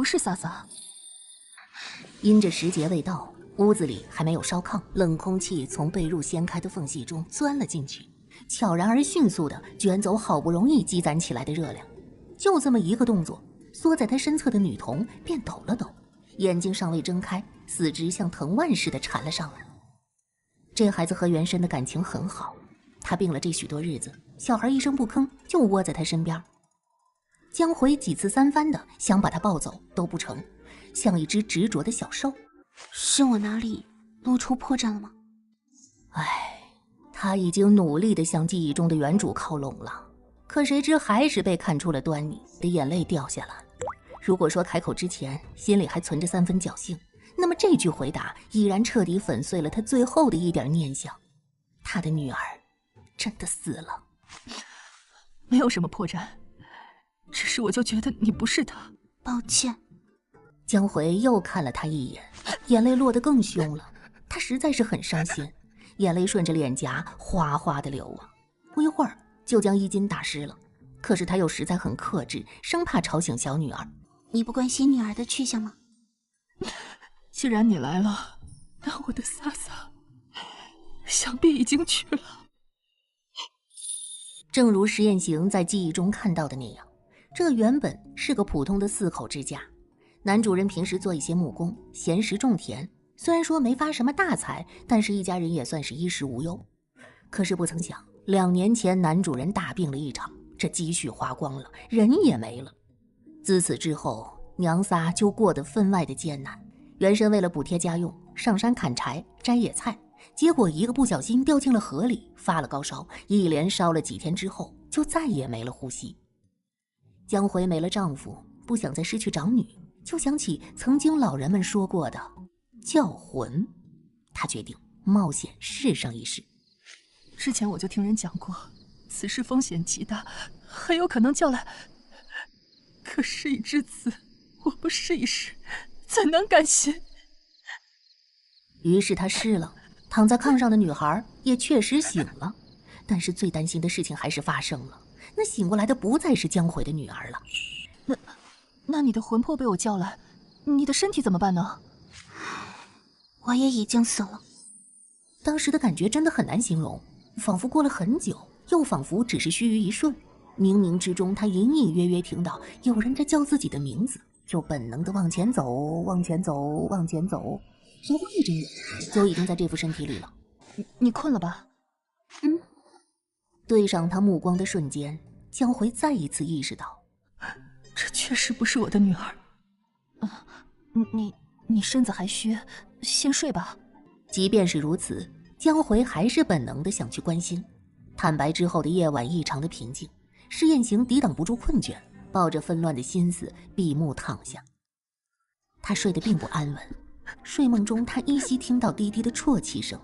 不是萨萨。因着时节未到，屋子里还没有烧炕，冷空气从被褥掀开的缝隙中钻了进去，悄然而迅速地卷走好不容易积攒起来的热量。就这么一个动作，缩在他身侧的女童便抖了抖，眼睛尚未睁开，四肢像藤蔓似的缠了上来。这孩子和原生的感情很好，他病了这许多日子，小孩一声不吭就窝在他身边。江回几次三番的想把他抱走都不成，像一只执着的小兽。是我哪里露出破绽了吗？他已经努力的向记忆中的原主靠拢了，可谁知还是被看出了端倪，的眼泪掉下来。如果说开口之前心里还存着3分侥幸，那么这句回答依然彻底粉碎了他最后的一点念想。他的女儿真的死了。没有什么破绽，只是我就觉得你不是他。抱歉。江回又看了他一眼，眼泪落得更凶了。他实在是很伤心，眼泪顺着脸颊哗哗的流啊，不一会儿就将衣襟打湿了。可是他又实在很克制，生怕吵醒小女儿。你不关心女儿的去向吗？既然你来了，那我的萨萨想必已经去了。正如石彦行在记忆中看到的那样，这原本是个普通的4口之家。男主人平时做一些木工，闲时种田，虽然说没发什么大财，但是一家人也算是衣食无忧。可是不曾想，2年前男主人大病了一场，这积蓄花光了，人也没了。自此之后，娘仨就过得分外的艰难。原生为了补贴家用，上山砍柴摘野菜，结果一个不小心掉进了河里，发了高烧，一连烧了几天之后，就再也没了呼吸。江回没了丈夫，不想再失去长女，就想起曾经老人们说过的叫魂，他决定冒险试上一试。之前我就听人讲过，此事风险极大，很有可能叫来。可事已至此，我不试一试，怎能甘心？于是他试了，躺在炕上的女孩也确实醒了。但是最担心的事情还是发生了，那醒过来的不再是江回的女儿了。那你的魂魄被我叫来，你的身体怎么办呢？我也已经死了。当时的感觉真的很难形容，仿佛过了很久，又仿佛只是须臾一瞬。冥冥之中，他隐隐约约听到有人在叫自己的名字，就本能的往前走，往前走，往前走。稍过一睁眼，就已经在这副身体里了。你困了吧？对上他目光的瞬间，江回再一次意识到，这确实不是我的女儿。你身子还虚，先睡吧。即便是如此，江回还是本能的想去关心。坦白之后的夜晚异常的平静，施彦行抵挡不住困倦，抱着纷乱的心思闭目躺下。他睡得并不安稳，睡梦中他依稀听到低低的啜泣声。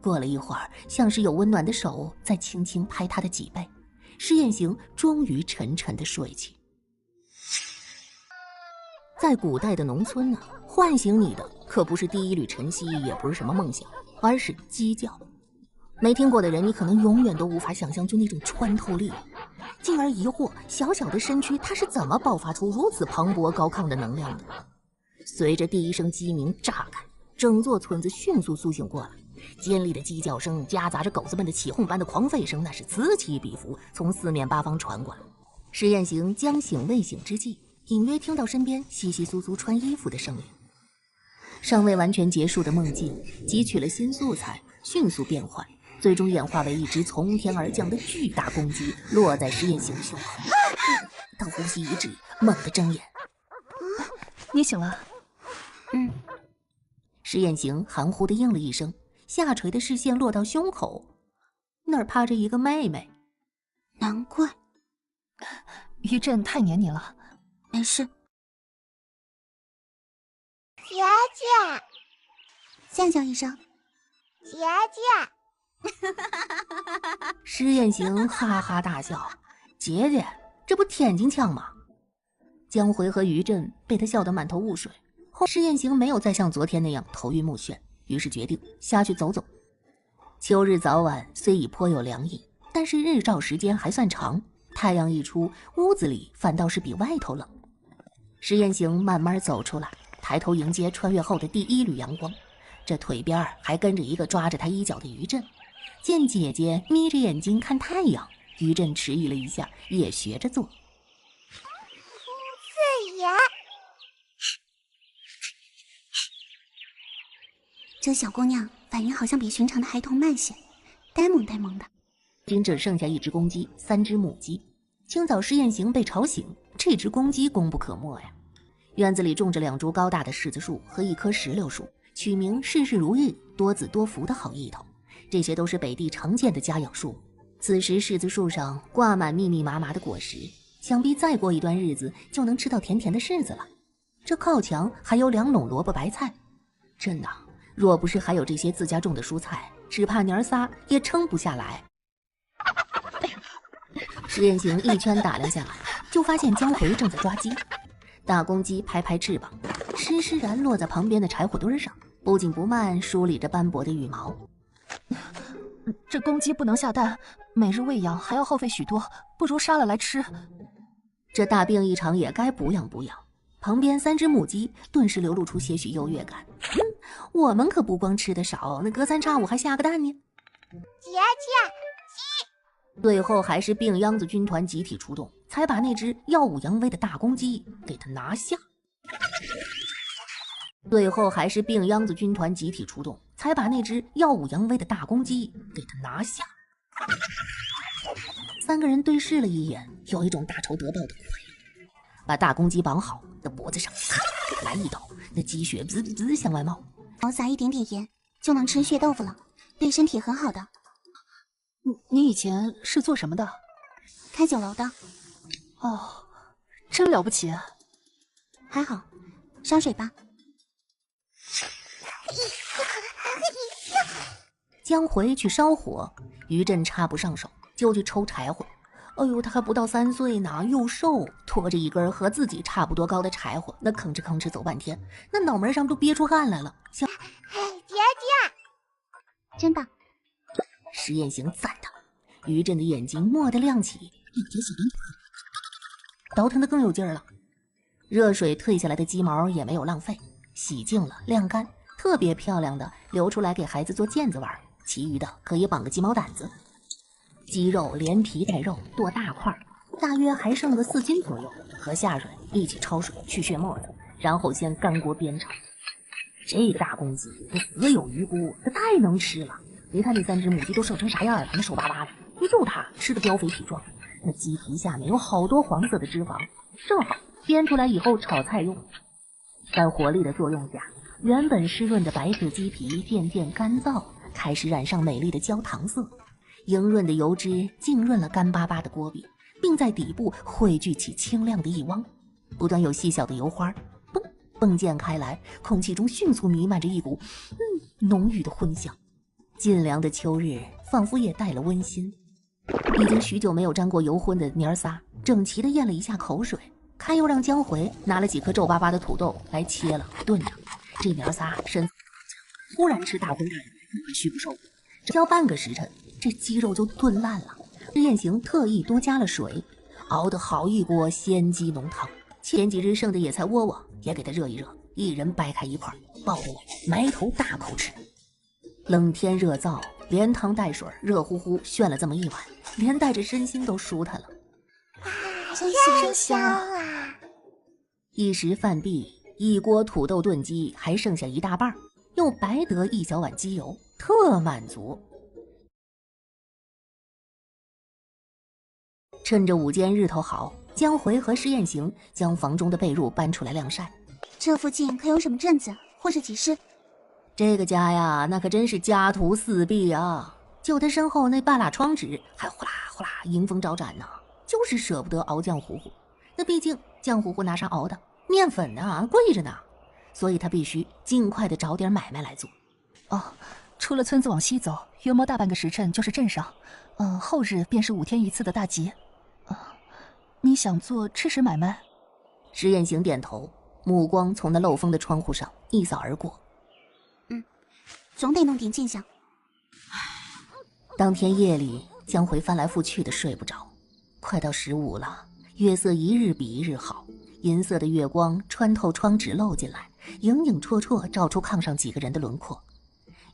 过了一会儿，像是有温暖的手在轻轻拍他的脊背，施彦行终于沉沉的睡去。在古代的农村呢，唤醒你的可不是第一缕晨曦，也不是什么梦想，而是鸡叫。没听过的人，你可能永远都无法想象就那种穿透力，进而疑惑小小的身躯它是怎么爆发出如此磅礴高亢的能量的。随着第一声鸡鸣炸开，整座村子迅速苏醒过来，尖利的鸡叫声夹杂着狗子们的起哄般的狂吠声，那是此起彼伏，从四面八方传过来。施彦行将醒未醒之际，隐约听到身边窸窸窣窣穿衣服的声音。尚未完全结束的梦境汲取了新素材，迅速变换，最终演化为一只从天而降的巨大公鸡，落在施彦行的胸口。他呼吸一滞，猛地睁眼。你醒了？施彦行含糊地应了一声，下垂的视线落到胸口，那儿趴着一个妹妹。难怪。于震太黏你了。没事。姐姐，向叫一声。姐姐。施彦行哈哈大笑，姐姐，这不天津腔吗？江回和于震被他笑得满头雾水。后施彦行没有再像昨天那样头晕目眩，于是决定下去走走。秋日早晚虽已颇有凉意，但是日照时间还算长，太阳一出，屋子里反倒是比外头冷。实验行慢慢走出来，抬头迎接穿越后的第一缕阳光。这腿边还跟着一个抓着他衣角的于震。见姐姐眯着眼睛看太阳，于震迟疑了一下，也学着做。四爷，这小姑娘反应好像比寻常的孩童慢些，呆萌呆萌的。仅只剩下一只公鸡，3只母鸡。清早实验行被吵醒，这只公鸡功不可没呀。院子里种着2株高大的柿子树和1棵石榴树，取名事事如意、多子多福的好意头。这些都是北地常见的家养树。此时柿子树上挂满密密麻麻的果实，想必再过一段日子就能吃到甜甜的柿子了。这靠墙还有2垄萝卜白菜，真的，若不是还有这些自家种的蔬菜，只怕娘儿仨也撑不下来。实验行一圈打量下来，就发现江回正在抓鸡。大公鸡拍拍翅膀，施施然落在旁边的柴火堆上，不紧不慢梳理着斑驳的羽毛。这公鸡不能下蛋，每日喂养还要耗费许多，不如杀了来吃。这大病一场也该补养补养。旁边3只母鸡顿时流露出些许优越感。我们可不光吃得少，那隔3差5还下个蛋呢。姐姐，最后还是病秧子军团集体出动，才把那只耀武扬威的大公鸡给他拿下。最后还是病秧子军团集体出动，才把那只耀武扬威的大公鸡给他拿下。3个人对视了一眼，有一种大仇得报的快乐。把大公鸡绑好，那脖子上咔给他来一刀，那鸡血滋滋滋向外冒。少撒一点点盐，就能吃血豆腐了，对身体很好的。你以前是做什么的？开酒楼的。哦，真了不起。还好，烧水吧。江回去烧火，于震插不上手，就去抽柴火。哎呦，他还不到3岁呢，又瘦，拖着一根和自己差不多高的柴火，那吭哧吭哧走半天，那脑门上都憋出汗来了。姐姐，真棒！实验行赞他。于震的眼睛蓦地亮起，一截小短腿，倒腾得更有劲儿了。热水退下来的鸡毛也没有浪费，洗净了晾干，特别漂亮的留出来给孩子做毽子玩，其余的可以绑个鸡毛掸子。鸡肉连皮带肉剁大块，大约还剩个4斤左右，和下水一起焯水去血沫子，然后先干锅煸炒。这大公鸡死有余辜，这太能吃了。你看那3只母鸡都瘦成啥样了，那瘦巴巴的，就它吃的膘肥体壮。那鸡皮下面有好多黄色的脂肪，正好煸出来以后炒菜用。在火力的作用下，原本湿润的白色鸡皮渐渐干燥，开始染上美丽的焦糖色。莹润的油脂浸润了干巴巴的锅壁，并在底部汇聚起清亮的一汪，不断有细小的油花迸溅开来，空气中迅速弥漫着一股浓郁的荤香。尽凉的秋日仿佛也带了温馨。已经许久没有沾过油荤的娘儿仨整齐地咽了一下口水，看又让江回拿了几颗皱巴巴的土豆来切了炖着。这娘儿仨身子忽然吃大荤大鱼，许不受。只要半个时辰，这鸡肉就炖烂了。实验行特意多加了水，熬得好一锅鲜鸡浓汤。前几日剩的野菜窝窝也给它热一热，一人掰开一块，抱着我埋头大口吃。冷天热灶，连汤带水，热乎乎炫了这么一碗，连带着身心都舒坦了。真香啊！一时饭毕，一锅土豆炖鸡还剩下一大半，又白得一小碗鸡油，特满足。趁着午间日头好，江回和施彦行将房中的被褥搬出来晾晒。这附近可有什么镇子或是集市？这个家呀，那可真是家徒四壁啊！就他身后那半拉窗纸还呼啦呼啦迎风招展呢，就是舍不得熬浆糊糊。那毕竟浆糊糊拿啥熬的？面粉呢，贵着呢，所以他必须尽快的找点买卖来做。哦，出了村子往西走，约莫大半个时辰就是镇上。后日便是5天一次的大集。你想做吃食买卖？石彦行点头，目光从那漏风的窗户上一扫而过。总得弄点进项。当天夜里，江回翻来覆去的睡不着。快到15了，月色一日比一日好，银色的月光穿透窗纸漏进来，影影绰绰照出炕上几个人的轮廓。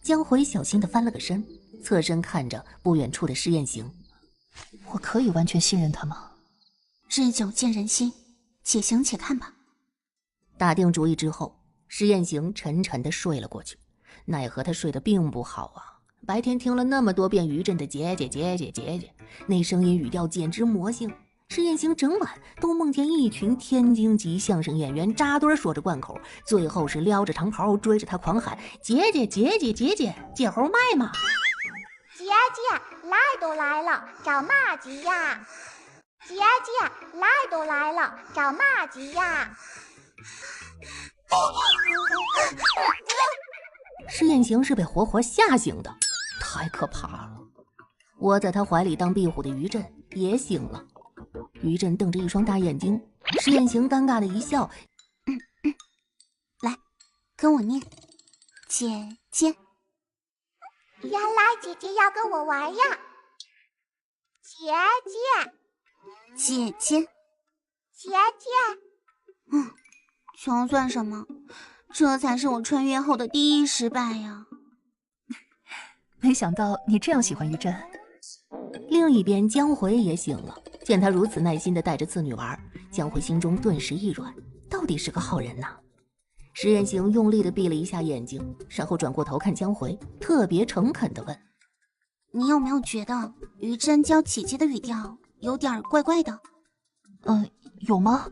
江回小心地翻了个身，侧身看着不远处的施艳行。我可以完全信任他吗？日久见人心，且行且看吧。打定主意之后，施艳行沉沉地睡了过去。奈何他睡得并不好啊！白天听了那么多遍于震的姐姐姐姐姐姐，那声音语调简直魔性。施艳行整晚都梦见一群天津籍相声演员扎堆说着贯口，最后是撩着长袍追着他狂喊：姐姐姐姐姐姐，姐猴卖吗？姐姐来都来了，找嘛急呀？姐姐来都来了，找嘛急呀？施艳行是被活活吓醒的，太可怕了。窝在他怀里当壁虎的于震也醒了。于震瞪着一双大眼睛，施艳行尴尬的一笑：来，跟我念，姐姐。原来姐姐要跟我玩呀！姐姐，姐姐，姐姐，穷算什么？这才是我穿越后的第一失败呀！没想到你这样喜欢于震。另一边，江回也醒了，见他如此耐心地带着次女玩，江回心中顿时一软，到底是个好人呐。施艳行用力地闭了一下眼睛，然后转过头看江回，特别诚恳地问：你有没有觉得于震叫姐姐的语调有点怪怪的？有吗？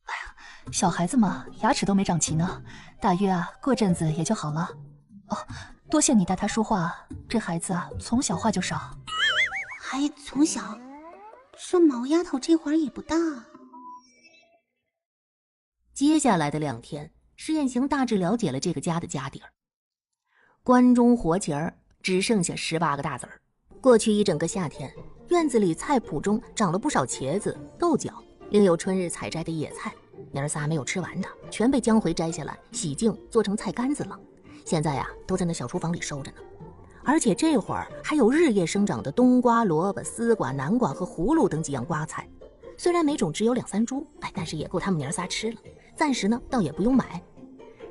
哎呀，小孩子嘛，牙齿都没长齐呢，大约过阵子也就好了。哦，多谢你带他说话，这孩子从小话就少。还从小？这毛丫头这会儿也不大。接下来的2天，施艳行大致了解了这个家的家底儿。关中活钱儿只剩下18个大子儿。过去一整个夏天，院子里菜圃中长了不少茄子、豆角，另有春日采摘的野菜。娘儿仨没有吃完的，全被江回摘下来洗净，做成菜干子了。现在都在那小厨房里收着呢。而且这会儿还有日夜生长的冬瓜、萝卜、丝瓜、南瓜和葫芦等几样瓜菜。虽然每种只有2、3株，但是也够他们娘仨吃了。暂时呢，倒也不用买。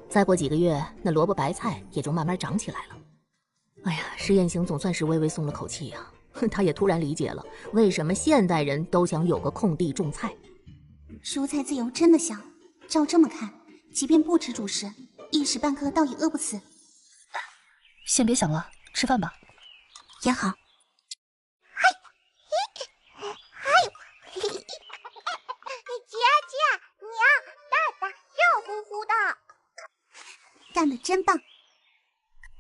再过几个月，那萝卜白菜也就慢慢长起来了。哎呀，施艳行总算是微微松了口气呀。他也突然理解了为什么现代人都想有个空地种菜。蔬菜自由真的香，照这么看，即便不吃主食，一时半刻倒也饿不死。先别想了，吃饭吧。也好。姐姐，娘，蛋热乎乎的，干得真棒。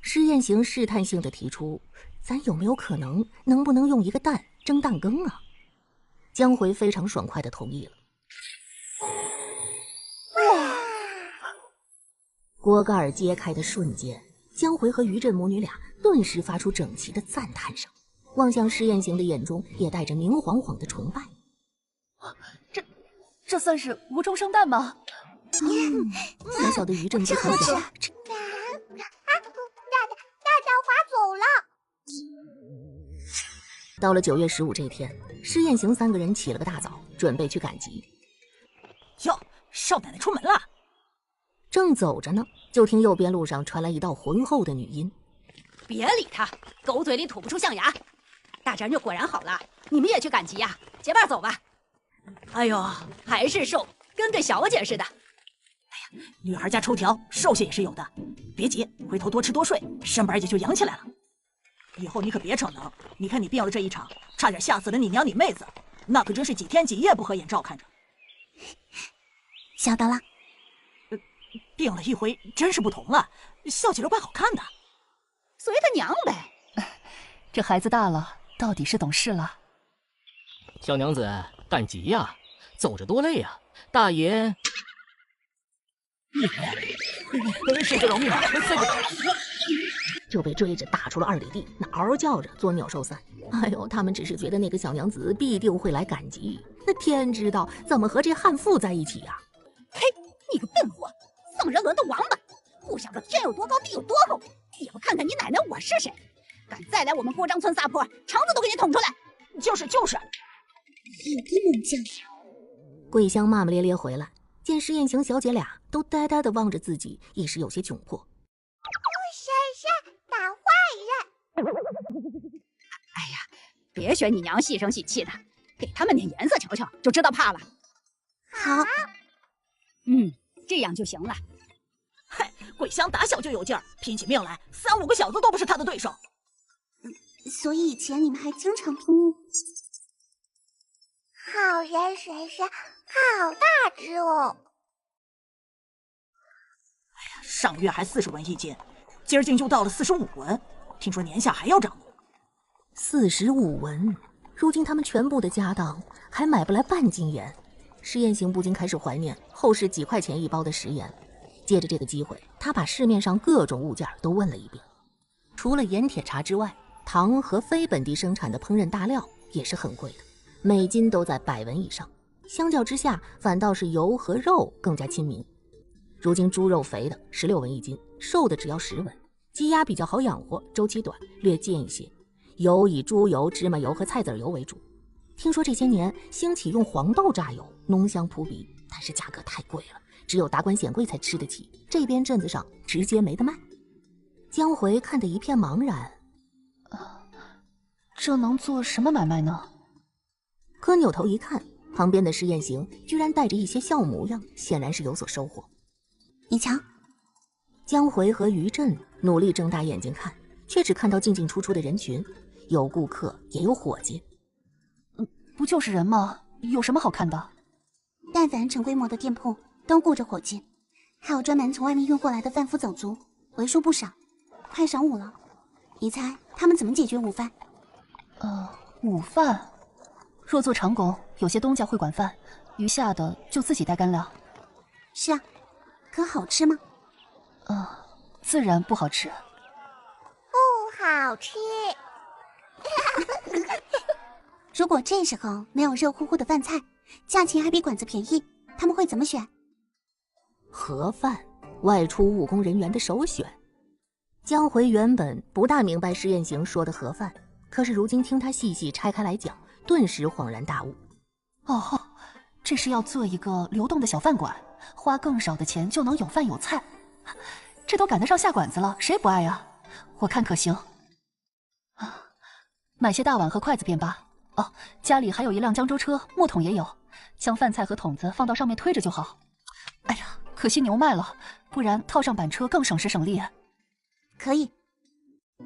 施艳行试探性地提出，咱有没有可能能不能用一个蛋蒸蛋羹啊？江回非常爽快地同意了。锅盖揭开的瞬间，江回和于震母女俩顿时发出整齐的赞叹声，望向施艳行的眼中也带着明晃晃的崇拜。这算是无中生蛋吗？小小的于震不曾想，蛋滑走了。到了9月15这天，施艳行3个人起了个大早，准备去赶集。哟，少奶奶出门了。正走着呢，就听右边路上传来一道浑厚的女音：别理他，狗嘴里吐不出象牙。大侄女果然好了，你们也去赶集呀？结伴走吧。哎呦，还是瘦，跟个小姐似的。哎呀，女孩家抽条，瘦下也是有的。别急，回头多吃多睡，身板也就扬起来了。以后你可别逞能，你看你病了这一场，差点吓死了你娘你妹子，那可真是几天几夜不合眼照看着。晓得了。病了一回，真是不同了，笑起来怪好看的。随他娘呗。这孩子大了，到底是懂事了。小娘子赶集呀，走着多累呀！大爷，谁就饶命啊！就被追着打出了2里地，那嗷叫着作鸟兽散。哎呦，他们只是觉得那个小娘子必定会来赶集，那天知道怎么和这悍妇在一起呀！嘿，你个笨货，送人轮的王八，不晓得天有多高地有多厚，也不看看你奶奶我是谁，敢再来我们郭张村撒泼，肠子都给你捅出来！就是，有个猛将。桂香骂骂咧咧回来，见施艳行小姐俩都呆呆地望着自己，一时有些窘迫。婶婶打坏人！哎呀，别学你娘细声细气的，给他们点颜色瞧瞧，就知道怕了。好，这样就行了。嘿，桂香打小就有劲儿，拼起命来，3、5个小子都不是他的对手。所以以前你们还经常拼命。好人婶婶好大只哦！上月还40文一斤，今儿竟就到了45文，听说年下还要涨呢。45文，如今他们全部的家当还买不来半斤盐。施艳行不禁开始怀念后世几块钱一包的食盐。借着这个机会，他把市面上各种物件都问了一遍。除了盐铁茶之外，糖和非本地生产的烹饪大料也是很贵的，每斤都在100文以上。相较之下，反倒是油和肉更加亲民。如今猪肉肥的16文一斤，瘦的只要10文。鸡鸭比较好养活，周期短，略贱一些。油以猪油、芝麻油和菜籽油为主。听说这些年兴起用黄豆榨油，浓香扑鼻，但是价格太贵了，只有达官显贵才吃得起，这边镇子上直接没得卖。江回看得一片茫然，这能做什么买卖呢？可扭头一看，旁边的施艳行居然带着一些笑模样，显然是有所收获。你瞧，江回和于震努力睁大眼睛看，却只看到进进出出的人群，有顾客也有伙计。不就是人吗？有什么好看的？但凡成规模的店铺都雇着伙计，还有专门从外面运过来的贩夫走卒，为数不少。快晌午了，你猜他们怎么解决午饭？午饭若做长工，有些东家会管饭，余下的就自己带干粮。是啊，可好吃吗？自然不好吃。不好吃。如果这时候没有热乎乎的饭菜，价钱还比馆子便宜，他们会怎么选？盒饭，外出务工人员的首选。江回原本不大明白施艳行说的盒饭，可是如今听他细细拆开来讲，顿时恍然大悟。这是要做一个流动的小饭馆，花更少的钱就能有饭有菜，这都赶得上下馆子了，谁不爱啊？我看可行。买些大碗和筷子便罢。家里还有一辆江州车，木桶也有，将饭菜和桶子放到上面推着就好。哎呀，可惜牛卖了，不然套上板车更省时省力。可以，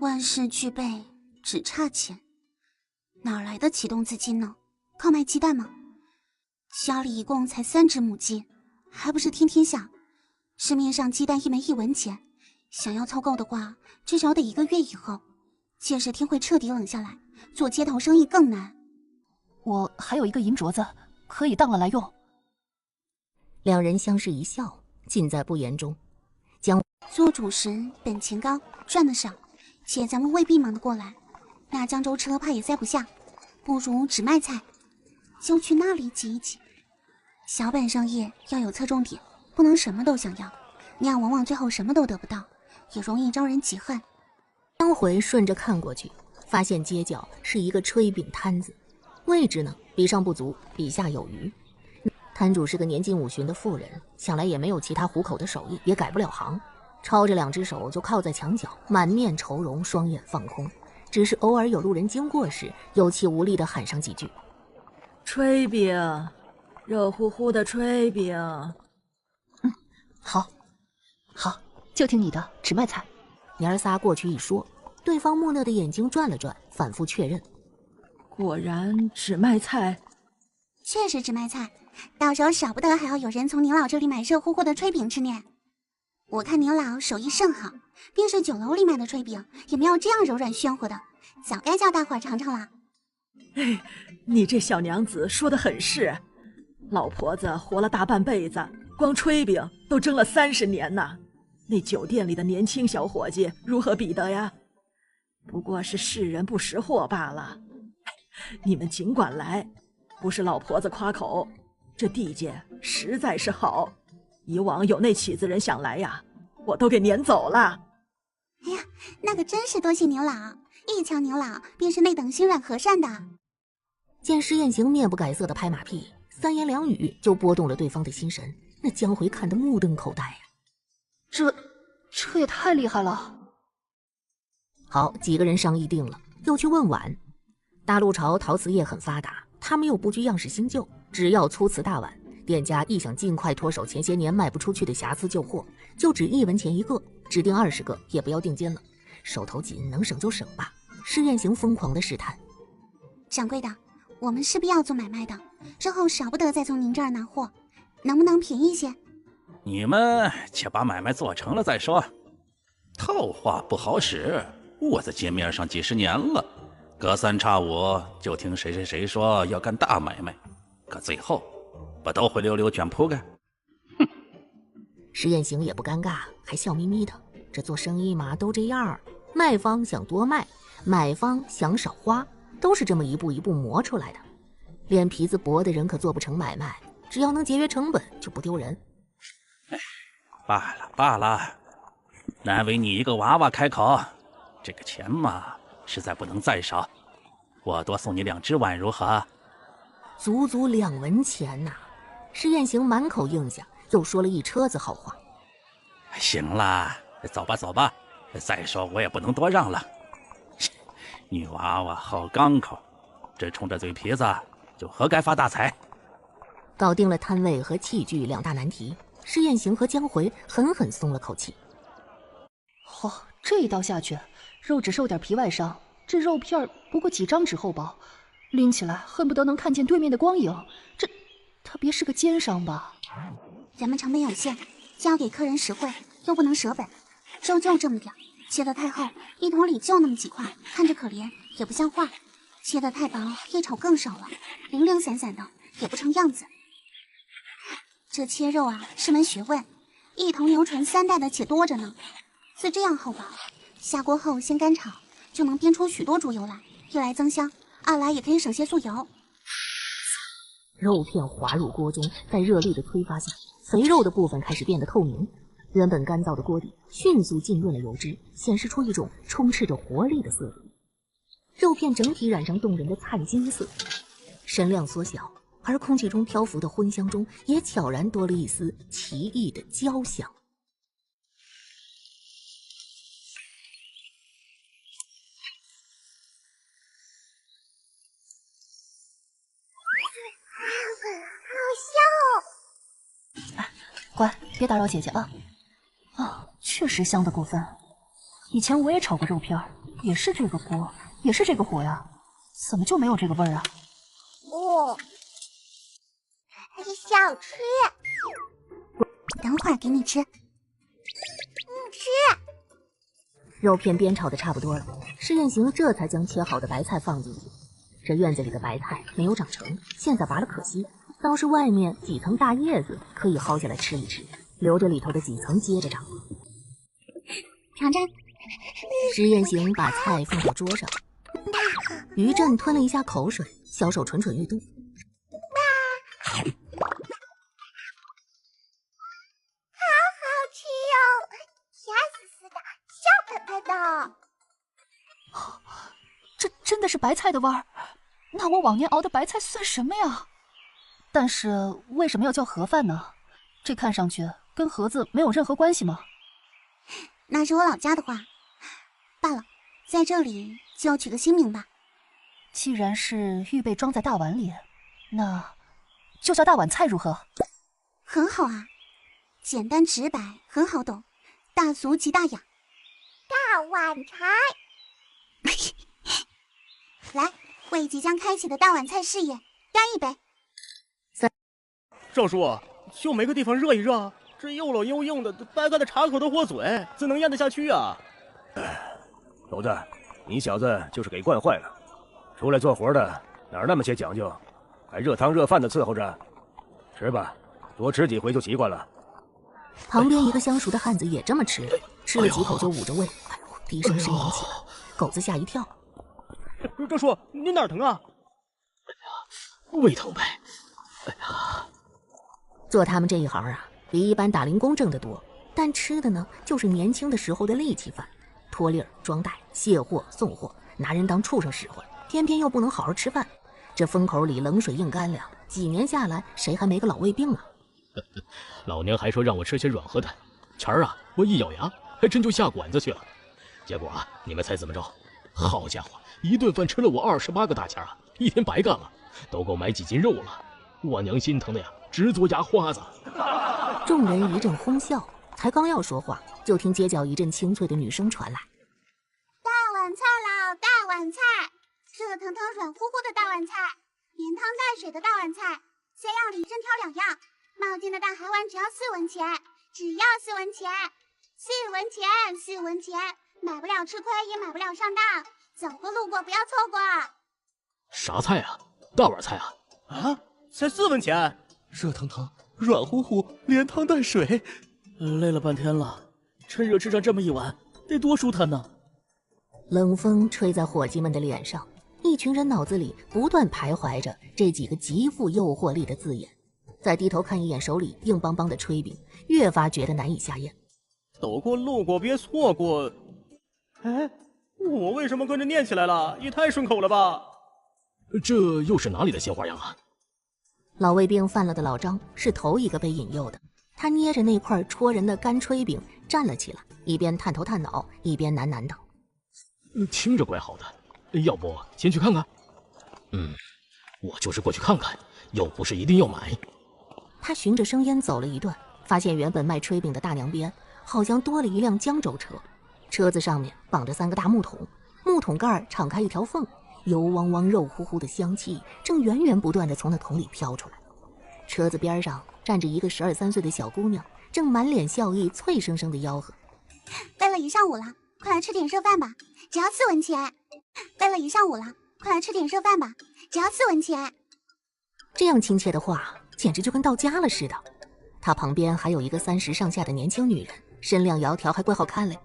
万事俱备，只差钱。哪来的启动资金呢？靠卖鸡蛋吗？家里一共才3只母鸡，还不是天天下。市面上鸡蛋1枚1文钱，想要凑够的话，至少得1个月以后。届时天会彻底冷下来，做街头生意更难。我还有一个银镯子，可以当了来用。两人相视一笑，尽在不言中。做主食本钱高，赚得少，且咱们未必忙得过来。那江州车怕也塞不下，不如只卖菜，就去那里挤一挤。小本生意要有侧重点，不能什么都想要，那样往往最后什么都得不到，也容易招人嫉恨。江回顺着看过去，发现街角是一个炊饼摊子，位置呢比上不足，比下有余。摊主是个年近50的妇人，想来也没有其他糊口的手艺，也改不了行，抄着2只手就靠在墙角，满面愁容，双眼放空，只是偶尔有路人经过时，有气无力地喊上几句：炊饼，热乎乎的炊饼。好，就听你的，只卖菜。娘儿仨过去一说，对方木讷的眼睛转了转，反复确认。果然只卖菜。确实只卖菜，到时候少不得还要有人从您老这里买热乎乎的炊饼吃呢。我看您老手艺甚好，便是酒楼里卖的炊饼也没有这样柔软暄乎的，早该叫大伙儿尝尝了。你这小娘子说得很是，老婆子活了大半辈子，光炊饼都蒸了30年呢，那酒店里的年轻小伙计如何比得呀？不过是世人不识货罢了。你们尽管来，不是老婆子夸口，这地界实在是好，以往有那起子人想来呀，我都给撵走了。哎呀，那可真是多谢您老，一瞧您老便是那等心软和善的。见施艳行面不改色的拍马屁，3言2语就拨动了对方的心神，那江回看得目瞪口呆呀。这也太厉害了。好，几个人商议定了，又去问碗。大陆朝陶瓷业很发达，他们又不拘样式新旧，只要粗瓷大碗。店家一想尽快脱手前些年卖不出去的瑕疵旧货，就只1文钱一个，指定20个，也不要定金了。手头紧，能省就省吧。施艳行疯狂的试探：掌柜的，我们是必要做买卖的，之后少不得再从您这儿拿货，能不能便宜些？你们且把买卖做成了再说。套话不好使，我在街面上几十年了，隔三差五就听谁说要干大买卖，可最后不都灰溜溜卷铺盖？哼！施艳行也不尴尬，还笑眯眯的。这做生意嘛，都这样，卖方想多卖，买方想少花，都是这么一步一步磨出来的。脸皮子薄的人可做不成买卖，只要能节约成本，就不丢人。罢了，难为你一个娃娃开口，这个钱嘛，实在不能再少，我多送你2只碗如何？足足2文钱呐！施艳行满口应下，又说了一车子好话。行了，走吧，再说我也不能多让了。女娃娃好刚口，这冲着嘴皮子就活该发大财。搞定了摊位和器具2大难题，施艳行和江回狠狠松了口气。这一刀下去，肉只受点皮外伤，这肉片不过几张纸厚薄，拎起来恨不得能看见对面的光影。他别是个奸商吧？咱们成本有限，交给客人实惠，又不能折本。肉就这么点，切得太厚，一桶里就那么几块，看着可怜，也不像话；切得太薄，一炒更少了，零零散散的，也不成样子。这切肉啊，是门学问，一头牛纯3代的且多着呢。自这样厚薄，下锅后先干炒，就能煸出许多猪油来，一来增香，二来也可以省些素油。肉片滑入锅中，在热力的催发下，肥肉的部分开始变得透明，原本干燥的锅底迅速浸润了油脂，显示出一种充斥着活力的色泽。肉片整体染上动人的灿金色，身量缩小，而空气中漂浮的荤香中也悄然多了一丝奇异的焦香。乖，别打扰姐姐啊！确实香得过分。以前我也炒过肉片，也是这个锅，也是这个火呀，怎么就没有这个味儿啊？想吃。等会儿给你吃。吃。肉片煸炒的差不多了，施艳行这才将切好的白菜放进去。这院子里的白菜没有长成，现在拔了可惜，倒是外面几层大叶子可以薅下来吃一吃，留着里头的几层接着长。尝尝。施艳行把菜放到桌上，于震吞了一下口水，小手蠢蠢欲动。好好吃哟，甜丝丝的，香喷喷的。这真的是白菜的味儿？那我往年熬的白菜算什么呀？但是为什么要叫盒饭呢？这看上去跟盒子没有任何关系吗？那是我老家的话。罢了，在这里就取个新名吧。既然是预备装在大碗里，那就叫大碗菜如何？很好啊，简单直白，很好懂，大俗即大雅。大碗菜。来，为即将开启的大碗菜事业干一杯。赵叔，就没个地方热一热？这又冷又硬的，掰开的茶口都火嘴，怎能咽得下去啊？狗子，你小子就是给惯坏了，出来做活的哪儿那么些讲究，还热汤热饭的伺候着。吃吧，多吃几回就习惯了。旁边一个相熟的汉子也这么吃，吃了几口就捂着胃，低声呻吟起来。狗子吓一跳。赵叔，你哪儿疼啊？胃疼呗。做他们这一行啊，比一般打零工挣得多，但吃的呢，就是年轻的时候的力气饭，拖粒儿、装袋、卸货、送货，拿人当畜生使唤，偏偏又不能好好吃饭。这风口里冷水硬干粮，几年下来，谁还没个老胃病啊？老娘还说让我吃些软和的，前儿啊，我一咬牙，还真就下馆子去了。结果啊，你们猜怎么着？好家伙，一顿饭吃了我28个大钱啊，一天白干了，都够买几斤肉了。我娘心疼的呀，直嘬牙花子。众人一阵哄笑，才刚要说话，就听街角一阵清脆的女声传来：“大碗菜啦，大碗菜，热腾腾、软乎乎的大碗菜，连汤带水的大碗菜，3样里真挑2样。冒尖的大海碗只要4文钱，只要4文钱，4文钱，4文钱，买不了吃亏，也买不了上当，走过路过不要错过。”啥菜啊？大碗菜啊？啊，才4文钱，热腾腾、软乎乎，连汤带水，累了半天了，趁热吃上这么一碗，得多舒坦呢。冷风吹在伙计们的脸上，一群人脑子里不断徘徊着这几个极富诱惑力的字眼。再低头看一眼手里硬邦邦的炊饼，越发觉得难以下咽。走过路过别错过。哎，我为什么跟着念起来了？也太顺口了吧！这又是哪里的新花样啊？老卫兵犯了的老张是头一个被引诱的，他捏着那块戳人的干炊饼站了起来，一边探头探脑，一边喃喃道：“听着怪好的，要不先去看看？”我就是过去看看，又不是一定要买。他循着声音走了一段，发现原本卖炊饼的大娘边好像多了一辆江州车，车子上面绑着3个大木桶，木桶盖敞开一条缝，油汪汪肉乎乎的香气正源源不断地从那桶里飘出来。车子边上站着一个12、13岁的小姑娘，正满脸笑意，脆生生的吆喝：“背了一上午了，快来吃点热饭吧，只要4文钱。背了一上午了，快来吃点热饭吧，只要4文钱。”这样亲切的话简直就跟到家了似的。他旁边还有一个30上下的年轻女人，身量窈窕，还怪好看嘞。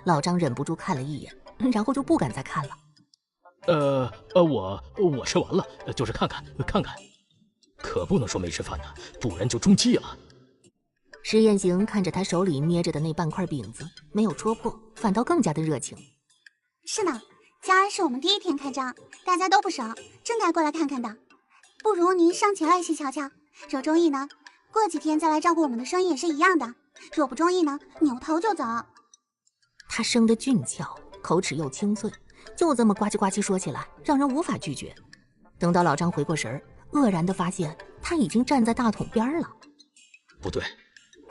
老张忍不住看了一眼，然后就不敢再看了。我吃完了，就是看看，可不能说没吃饭呢，不然就中计了。石彦行看着他手里捏着的那半块饼子，没有戳破，反倒更加的热情。是呢，今儿是我们第1天开张，大家都不熟，正该过来看看的。不如您上前来细瞧瞧，若中意呢，过几天再来照顾我们的生意也是一样的。若不中意呢，扭头就走。他生得俊俏，口齿又清脆，就这么呱唧呱唧说起来，让人无法拒绝。等到老张回过神儿，愕然地发现他已经站在大桶边了。不对，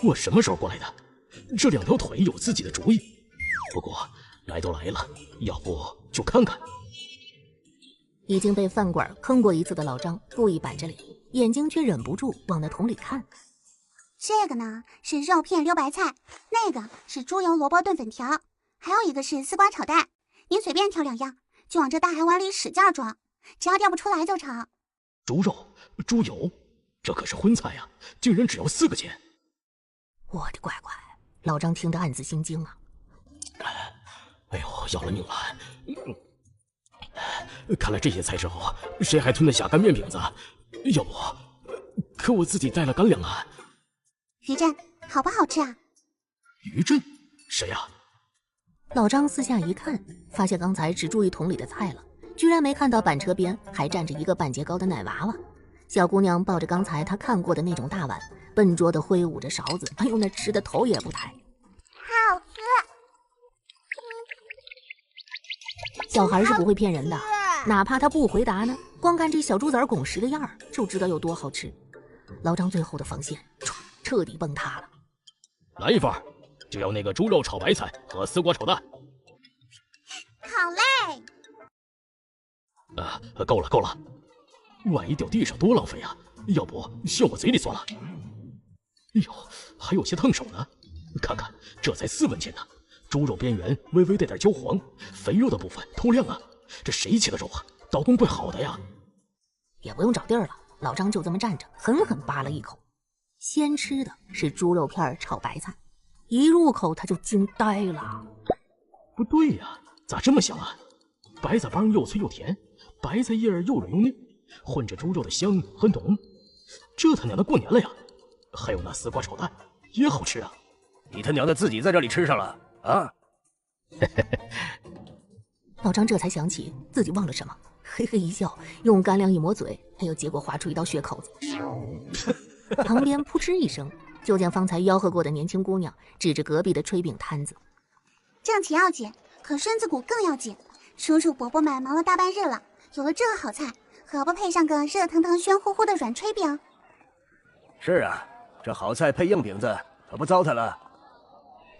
我什么时候过来的？这2条腿有自己的主意。不过来都来了，要不就看看。已经被饭馆坑过一次的老张故意板着脸，眼睛却忍不住往那桶里看。这个呢是肉片溜白菜，那个是猪油萝卜炖粉条，还有一个是丝瓜炒蛋。您随便挑2样，就往这大海碗里使劲装，只要掉不出来就成。猪肉、猪油，这可是荤菜呀，竟然只要4个钱！我的乖乖，老张听得暗自心惊啊！哎呦，要了命了！看来这些菜之后，谁还吞得下干面饼子？要不，可我自己带了干粮啊！于震，好不好吃啊？于震，谁呀？老张四下一看，发现刚才只注意桶里的菜了，居然没看到板车边还站着一个半截高的奶娃娃。小姑娘抱着刚才她看过的那种大碗，笨拙地挥舞着勺子，哎呦，那吃的头也不抬。好吃！小孩是不会骗人的，哪怕他不回答呢，光看这小猪崽拱食的样儿，就知道有多好吃。老张最后的防线彻底崩塌了。来一份，就要那个猪肉炒白菜和丝瓜炒蛋。好嘞。够了，万一掉地上多浪费啊！要不削我嘴里算了。哎呦，还有些烫手呢，看看这才4文钱呢。猪肉边缘微微带点焦黄，肥肉的部分透亮啊！这谁切的肉啊？刀工怪好的呀！也不用找地儿了，老张就这么站着，狠狠扒了一口。先吃的是猪肉片炒白菜，一入口他就惊呆了。不对呀，咋这么香啊？白菜帮又脆又甜，白菜叶又软又嫩，混着猪肉的香和浓，这他娘的过年了呀！还有那丝瓜炒蛋也好吃啊！你他娘的自己在这里吃上了啊！老张这才想起自己忘了什么，嘿嘿一笑，用干粮一抹嘴，哎呦，结果划出一道血口子。旁边扑哧一声，就见方才吆喝过的年轻姑娘指着隔壁的炊饼摊子：“挣钱要紧，可身子骨更要紧。叔叔伯伯们忙了大半日了，有了这个好菜，何不配上个热腾腾、暄乎乎的软炊饼？”是啊，这好菜配硬饼子，可不糟蹋了。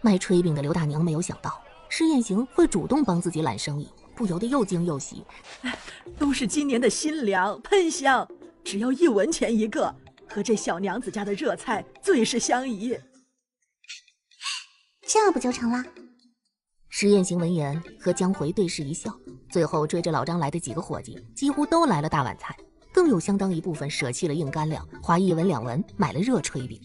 卖炊饼的刘大娘没有想到施艳行会主动帮自己揽生意，不由得又惊又喜。都是今年的新粮，喷香，只要1文钱一个，和这小娘子家的热菜最是相宜。这不就成了？施艳行闻言和江回对视一笑，最后追着老张来的几个伙计几乎都来了大碗菜，更有相当一部分舍弃了硬干粮，花1文2文买了热炊饼。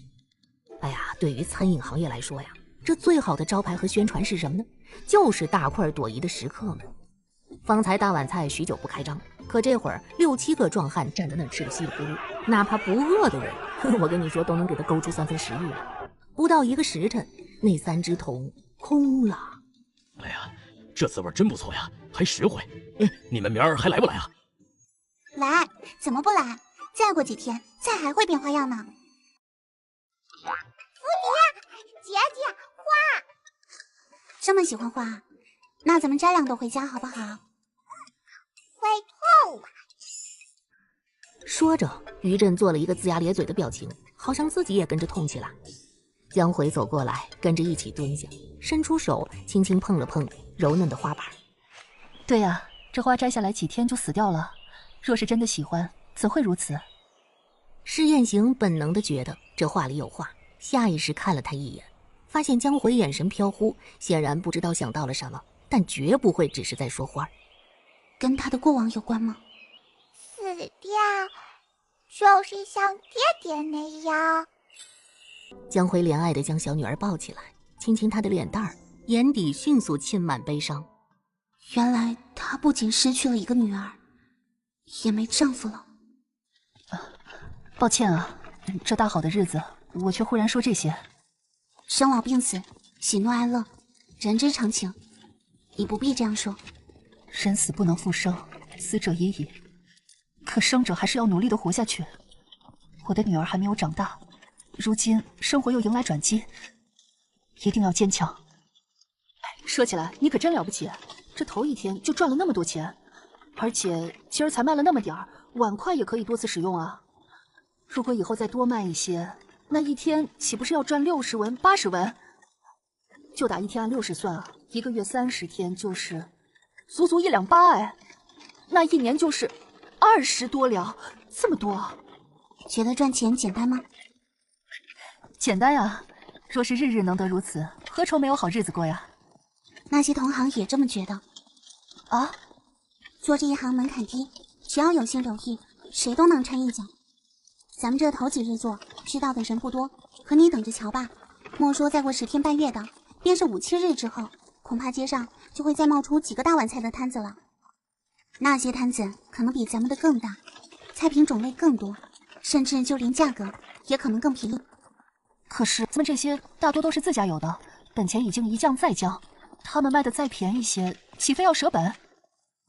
哎呀，对于餐饮行业来说呀，这最好的招牌和宣传是什么呢？就是大快朵颐的食客们。方才大碗菜许久不开张，可这会儿6、7个壮汉站在那儿吃得稀里咕噜，哪怕不饿的人，我跟你说都能给他勾出3分食欲来。不到1个时辰，那3只桶空了。哎呀，这滋味真不错呀，还实惠。你们明儿还来不来啊？来，怎么不来？再过几天，菜还会变花样呢。蝴蝶，姐姐，花！这么喜欢花，那咱们摘2朵回家好不好？会痛啊！说着，于震做了一个龇牙咧嘴的表情，好像自己也跟着痛起来。江回走过来，跟着一起蹲下，伸出手轻轻碰了碰柔嫩的花瓣。对呀，这花摘下来几天就死掉了，若是真的喜欢，怎会如此？施艳行本能地觉得这话里有话，下意识看了他一眼，发现江回眼神飘忽，显然不知道想到了什么，但绝不会只是在说话。跟他的过往有关吗？死掉，就是像爹爹那样。江辉怜爱地将小女儿抱起来，亲亲她的脸蛋儿，眼底迅速沁满悲伤。原来他不仅失去了一个女儿，也没丈夫了。抱歉啊，这大好的日子，我却忽然说这些。生老病死，喜怒哀乐，人之常情，你不必这样说。人死不能复生，死者已矣。可生者还是要努力地活下去。我的女儿还没有长大，如今生活又迎来转机，一定要坚强。说起来，你可真了不起，这头1天就赚了那么多钱，而且今儿才卖了那么点儿，碗筷也可以多次使用啊。如果以后再多卖一些，那1天岂不是要赚60文、80文？就打1天按60算啊，1个月30天就是足足1两8哎，那1年就是20多两，这么多。觉得赚钱简单吗？简单呀，若是日日能得如此，何愁没有好日子过呀？那些同行也这么觉得。啊？做这一行门槛低，只要有心留意，谁都能掺一脚。咱们这头几日做，知道的人不多，可你等着瞧吧。莫说再过10天半月的，便是5、7日之后，恐怕街上就会再冒出几个大碗菜的摊子了。那些摊子可能比咱们的更大，菜品种类更多，甚至就连价格也可能更便宜。可是咱们这些大多都是自家有的，本钱已经一降再降，他们卖的再便宜些，岂非要舍本？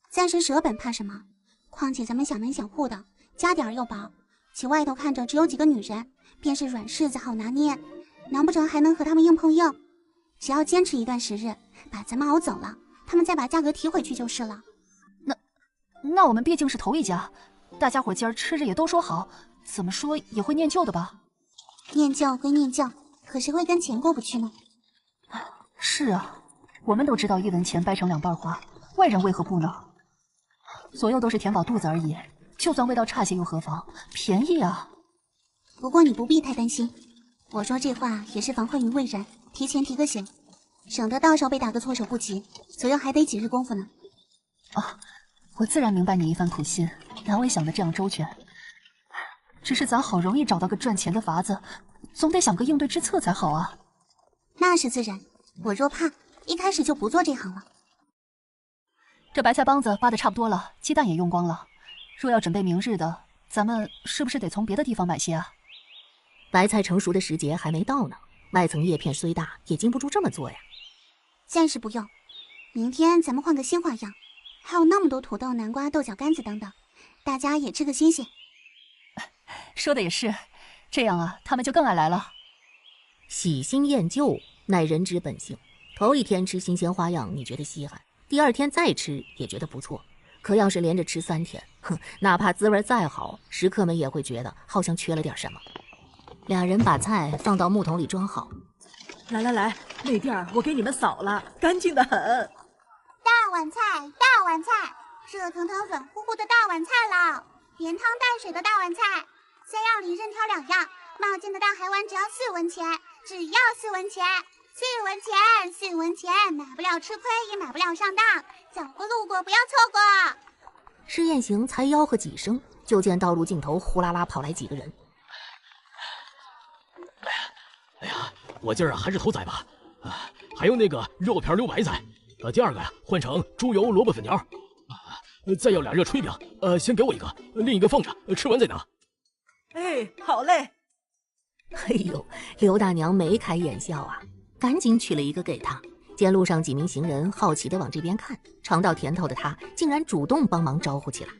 暂时舍本怕什么？况且咱们小门小户的，家底儿又薄，其外头看着只有几个女人，便是软柿子好拿捏，难不成还能和他们硬碰硬？只要坚持一段时日，把咱们熬走了，他们再把价格提回去就是了。那我们毕竟是头一家，大家伙今儿吃着也都说好，怎么说也会念旧的吧？念旧归念旧，可谁会跟钱过不去呢？是啊，我们都知道1文钱掰成2半花，外人为何不呢？左右都是填饱肚子而已，就算味道差些又何妨？便宜啊！不过你不必太担心，我说这话也是防患于未然，提前提个醒，省得到时候被打个措手不及，左右还得几日功夫呢。啊，我自然明白你一番苦心，难为想得这样周全。只是咱好容易找到个赚钱的法子，总得想个应对之策才好啊。那是自然，我若怕，一开始就不做这行了。这白菜帮子扒得差不多了，鸡蛋也用光了。若要准备明日的，咱们是不是得从别的地方买些啊？白菜成熟的时节还没到呢，外层叶片虽大，也禁不住这么做呀。暂时不用，明天咱们换个新花样，还有那么多土豆、南瓜、豆角干子等等，大家也吃个新鲜。说的也是，这样啊，他们就更爱来了。喜新厌旧乃人之本性，头一天吃新鲜花样你觉得稀罕，第二天再吃也觉得不错，可要是连着吃3天，哪怕滋味再好，食客们也会觉得好像缺了点什么。俩人把菜放到木桶里装好。来，那垫儿我给你们扫了，干净的很。大碗菜，大碗菜，热腾腾、软乎乎的大碗菜了，连汤带水的大碗菜，3样里任挑2样，冒尖的大海碗只要4文钱，只要4文钱，4文钱，4文钱，买不了吃亏，也买不了上当，走过路过不要错过。施宴行才吆喝几声，就见道路尽头呼啦啦跑来几个人。哎呀，我今儿还是头宰吧，还有那个肉片溜白菜，第二个呀换成猪油萝卜粉条，再要2热炊饼，先给我一个，另一个放着，吃完再拿。哎，好嘞。哎呦，刘大娘眉开眼笑啊，赶紧取了一个给他。见路上几名行人好奇地往这边看，尝到甜头的他竟然主动帮忙招呼起来。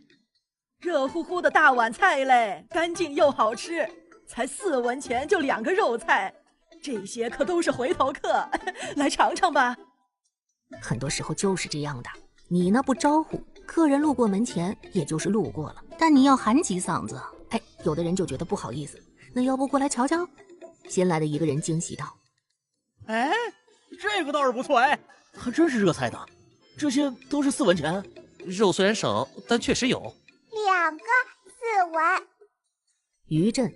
热乎乎的大碗菜嘞，干净又好吃，才4文钱就2个肉菜，这些可都是回头客，来尝尝吧。很多时候就是这样的，你呢不招呼，客人路过门前也就是路过了，但你要喊几嗓子，哎，有的人就觉得不好意思。那要不过来瞧瞧？新来的一个人惊喜道：“哎，这个倒是不错，哎，还真是热菜呢。这些都是4文钱，肉虽然少，但确实有。2个4文。”于震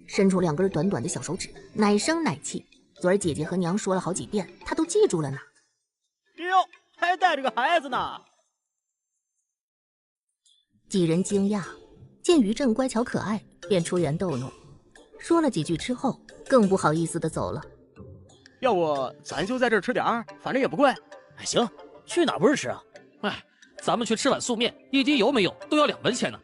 伸出2根短短的小手指，奶声奶气。昨儿姐姐和娘说了好几遍，他都记住了呢。哟，还带着个孩子呢。几人惊讶，见于震乖巧可爱，便出言逗弄。说了几句之后，更不好意思地走了。要不咱就在这儿吃点儿，反正也不贵。行，去哪不是吃啊？哎，咱们去吃碗素面，一滴油没有，都要2文钱呢。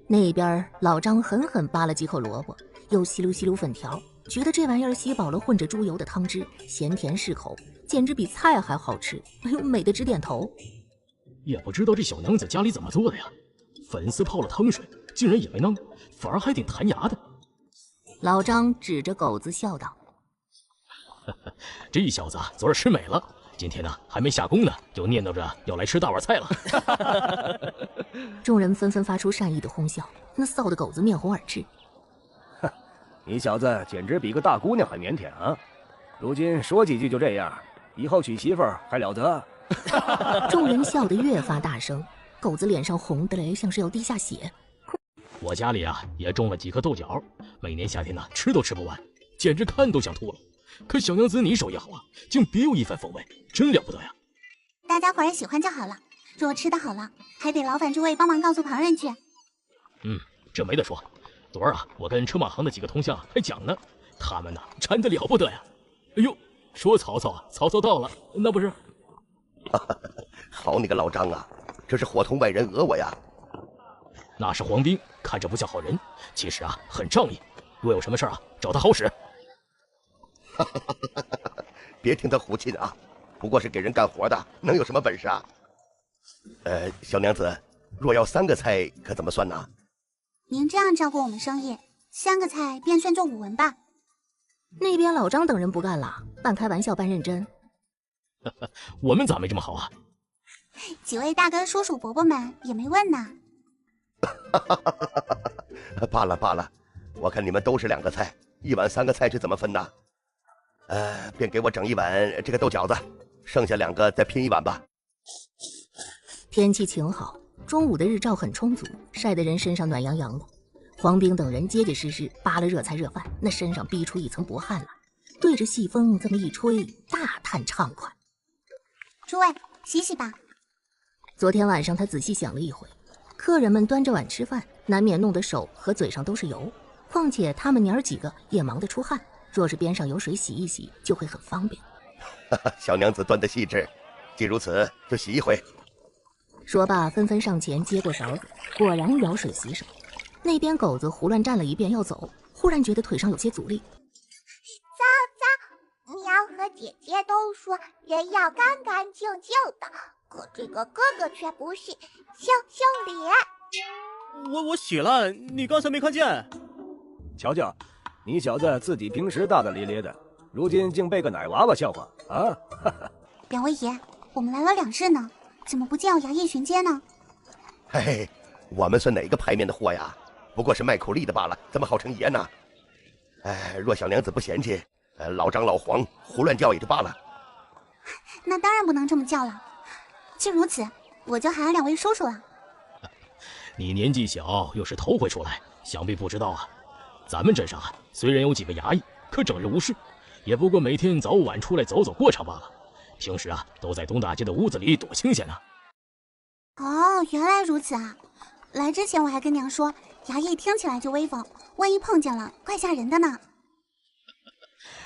那边老张狠狠扒了几口萝卜，又吸溜吸溜粉条，觉得这玩意儿吸饱了混着猪油的汤汁，咸甜适口，简直比菜还好吃。哎呦，美得直点头。也不知道这小娘子家里怎么做的呀，粉丝泡了汤水，竟然也没囔，反而还挺弹牙的。老张指着狗子笑道：“这小子昨儿吃美了，今天呢还没下工呢，就念叨着要来吃大碗菜了。”众人纷纷发出善意的哄笑，那臊的狗子面红耳赤。你小子简直比个大姑娘还腼腆啊！如今说几句就这样，以后娶媳妇儿还了得？众人笑得越发大声，狗子脸上红得来像是要滴下血。我家里啊也种了几颗豆角，每年夏天呢吃都吃不完，简直看都想吐了。可小娘子你手艺好啊，竟别有一番风味，真了不得呀！大家伙儿喜欢就好了，若吃的好了，还得劳烦诸位帮忙告诉旁人去。这没得说。昨儿啊，我跟车马行的几个同乡还讲呢，他们呢馋得了不得呀。哎呦，说曹操啊，曹操到了，那不是？好你个老张啊，这是伙同外人讹我呀！那是黄兵，看着不像好人，其实啊很仗义。若有什么事啊，找他好使。别听他胡沁啊，不过是给人干活的，能有什么本事啊？小娘子，若要3个菜可怎么算呢？您这样照顾我们生意，3个菜便算作5文吧。那边老张等人不干了，半开玩笑半认真。我们咋没这么好啊？几位大哥、叔叔、伯伯们也没问呢。罢了罢了，我看你们都是2个菜，1碗3个菜，这怎么分呢？便给我整1碗这个豆饺子，剩下2个再拼1碗吧。天气晴好，中午的日照很充足，晒得人身上暖洋洋的。黄兵等人结结实实扒了热菜热饭，那身上逼出一层薄汗来，对着细风这么一吹，大叹畅快。诸位洗洗吧。昨天晚上他仔细想了一回，客人们端着碗吃饭，难免弄得手和嘴上都是油，况且他们娘儿几个也忙得出汗，若是边上有水洗一洗，就会很方便。小娘子端得细致，既如此，就洗一回。说罢，纷纷上前接过勺子，果然舀水洗手。那边狗子胡乱站了一遍要走，忽然觉得腿上有些阻力。糟，娘和姐姐都说人要干干净净的，可这个哥哥却不是，羞脸。我洗了，你刚才没看见？瞧瞧，你小子自己平时大大咧咧的，如今竟被个奶娃娃笑话啊！两位爷，我们来了2日呢，怎么不见有衙役巡街呢？嘿嘿，我们算哪个牌面的货呀？不过是卖苦力的罢了，怎么好成爷呢？哎，若小娘子不嫌弃，老张老黄胡乱叫也就罢了。那当然不能这么叫了。既如此，我就喊2位叔叔了。你年纪小，又是头回出来，想必不知道啊。咱们镇上啊，虽然有几个衙役，可整日无事，也不过每天早晚出来走走过场罢了。平时啊，都在东大街的屋子里躲清闲呢。哦，原来如此啊！来之前我还跟娘说，衙役听起来就威风，万一碰见了，怪吓人的呢。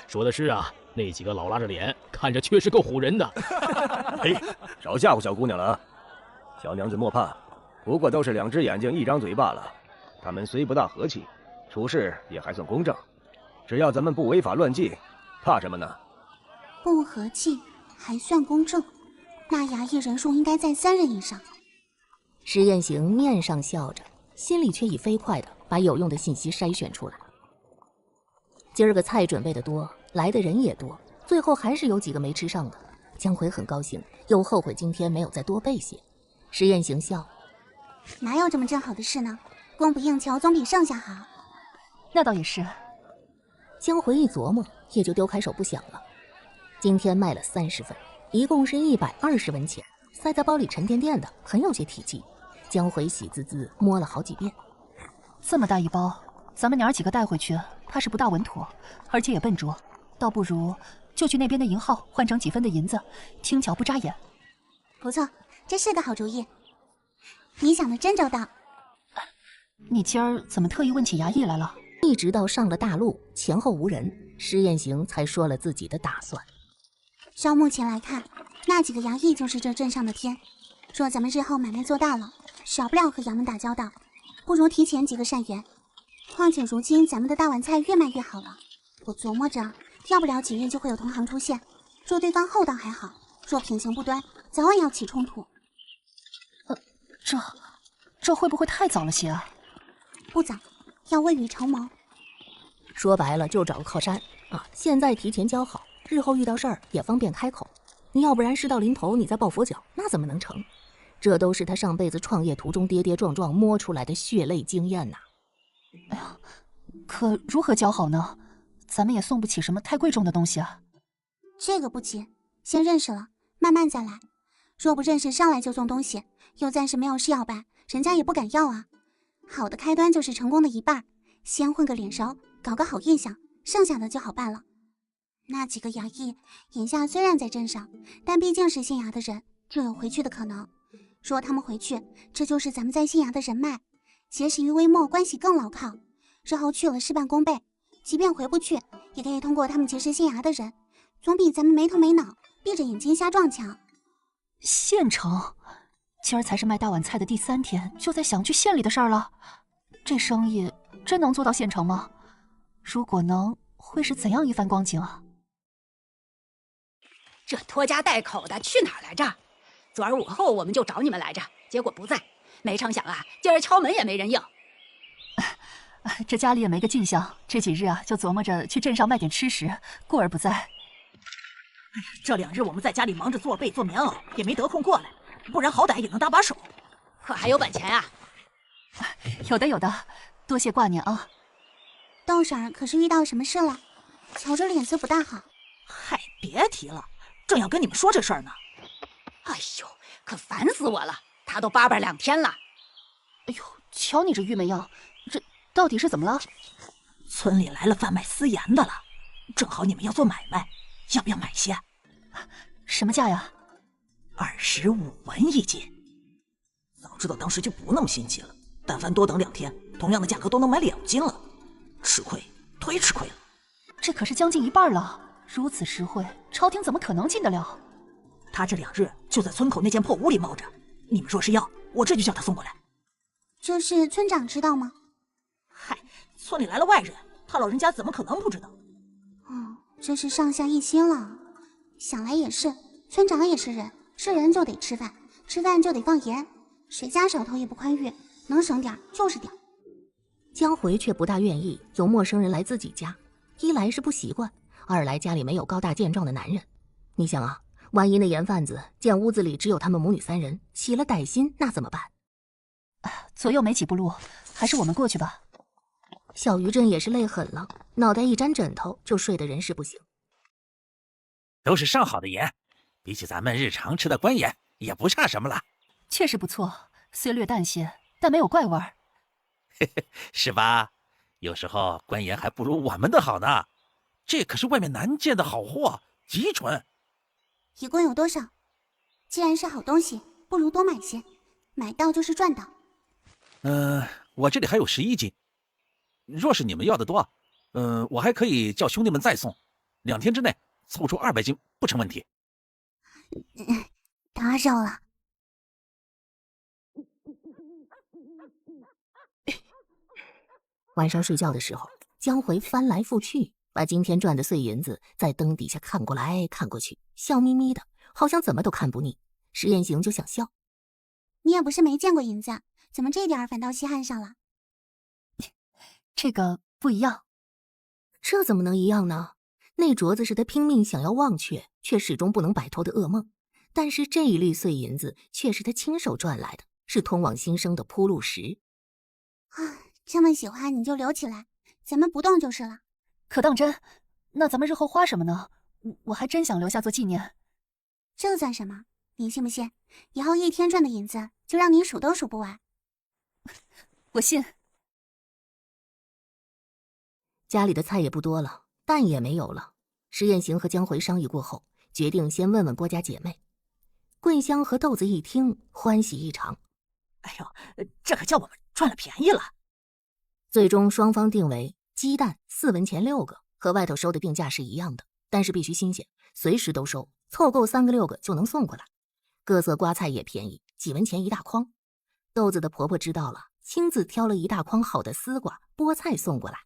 说的是啊，那几个老拉着脸，看着确实够唬人的。嘿，少吓唬小姑娘了啊！小娘子莫怕，不过都是2只眼睛1张嘴罢了。他们虽不大和气，处事也还算公正。只要咱们不违法乱纪，怕什么呢？不和气还算公正，那衙役人数应该在3人以上。石彦行面上笑着，心里却已飞快地把有用的信息筛选出来。今儿个菜准备的多，来的人也多，最后还是有几个没吃上的。江回很高兴，又后悔今天没有再多备些。石彦行笑：哪有这么正好的事呢？供不应求总比剩下好。那倒也是。江回一琢磨，也就丢开手不想了。今天卖了30份，一共是120文钱，塞在包里沉甸甸的，很有些体积。江回喜滋滋摸了好几遍。这么大一包，咱们娘儿几个带回去，怕是不大稳妥，而且也笨拙，倒不如就去那边的银号换成几分的银子，轻巧不扎眼。不错，这是个好主意。你想的真周到。你今儿怎么特意问起衙役来了？一直到上了大路，前后无人，石彦行才说了自己的打算。照目前来看，那几个衙役就是这镇上的天。若咱们日后买卖做大了，少不了和衙门打交道，不如提前几个善缘。况且如今咱们的大碗菜越卖越好了，我琢磨着，要不了几日就会有同行出现。若对方厚道还好，若品行不端，早晚要起冲突。这会不会太早了些啊？不早，要未雨绸缪。说白了，就找个靠山啊！现在提前交好，日后遇到事儿也方便开口。你要不然事到临头，你再抱佛脚，那怎么能成？这都是他上辈子创业途中跌跌撞撞摸出来的血泪经验呐。哎呀，可如何交好呢？咱们也送不起什么太贵重的东西啊。这个不急，先认识了，慢慢再来。若不认识，上来就送东西，又暂时没有事要办，人家也不敢要啊。好的开端就是成功的一半，先混个脸熟，搞个好印象，剩下的就好办了。那几个衙役眼下虽然在镇上，但毕竟是县衙的人，就有回去的可能。若他们回去，这就是咱们在县衙的人脉，结识于微末，关系更牢靠。日后去了事半功倍，即便回不去，也可以通过他们结识县衙的人，总比咱们没头没脑闭着眼睛瞎撞强。县城，今儿才是卖大碗菜的第3天，就在想去县里的事儿了。这生意真能做到县城吗？如果能，会是怎样一番光景啊？这拖家带口的去哪儿来着？昨儿午后我们就找你们来着，结果不在。没成想啊，今儿敲门也没人应。这家里也没个进项，这几日啊，就琢磨着去镇上卖点吃食，故而不在。哎呀，这2日我们在家里忙着做被做棉袄，也没得空过来，不然好歹也能搭把手。可还有本钱啊？有的有的，多谢挂念啊。豆婶儿可是遇到什么事了？瞧着脸色不大好。嗨，别提了，正要跟你们说这事儿呢。哎呦，可烦死我了！他都巴巴2天了。哎呦，瞧你这郁闷样，这到底是怎么了？村里来了贩卖私盐的了，正好你们要做买卖，要不要买些？什么价呀？25文1斤。早知道当时就不那么心急了，但凡多等2天，同样的价格都能买2斤了。吃亏，忒吃亏了。这可是将近1半了，如此实惠，朝廷怎么可能进得了？他这2日就在村口那间破屋里猫着，你们若是要，我这就叫他送过来。这是村长知道吗？嗨，村里来了外人，他老人家怎么可能不知道？这是上下一心了。想来也是，村长也是人，是人就得吃饭，吃饭就得放盐，谁家手头也不宽裕，能省点就是点。江回却不大愿意有陌生人来自己家，一来是不习惯，二来家里没有高大健壮的男人。你想啊，万一那盐贩子见屋子里只有他们母女3人，起了歹心，那怎么办？左右没几步路，还是我们过去吧。小于震也是累狠了，脑袋一沾枕头就睡得人事不省。都是上好的盐，比起咱们日常吃的官盐也不差什么了。确实不错，虽略淡些，但没有怪味儿。是吧？有时候官盐还不如我们的好呢，这可是外面难见的好货，极纯。一共有多少？既然是好东西，不如多买些，买到就是赚到。我这里还有11斤，若是你们要的多，我还可以叫兄弟们再送，2天之内凑出200斤不成问题。打扰了。晚上睡觉的时候，江回翻来覆去，把今天赚的碎银子在灯底下看过来看过去，笑眯眯的，好像怎么都看不腻。石彦行就想笑，你也不是没见过银子，怎么这点儿反倒稀罕上了？这个不一样。这怎么能一样呢？那镯子是他拼命想要忘却，却始终不能摆脱的噩梦。但是这一粒碎银子却是他亲手赚来的，是通往新生的铺路石。这么喜欢你就留起来，咱们不动就是了。可当真？那咱们日后花什么呢？我还真想留下做纪念。这算什么？你信不信？以后1天赚的银子就让你数都数不完。我信。家里的菜也不多了，蛋也没有了。石彦行和江回商议过后，决定先问问郭家姐妹。桂香和豆子一听，欢喜异常。哎呦，这可叫我们赚了便宜了。最终双方定为鸡蛋4文钱6个，和外头收的定价是一样的，但是必须新鲜，随时都收，凑够3个6个就能送过来。各色瓜菜也便宜，几文钱1大筐。豆子的婆婆知道了，亲自挑了1大筐好的丝瓜、菠菜送过来。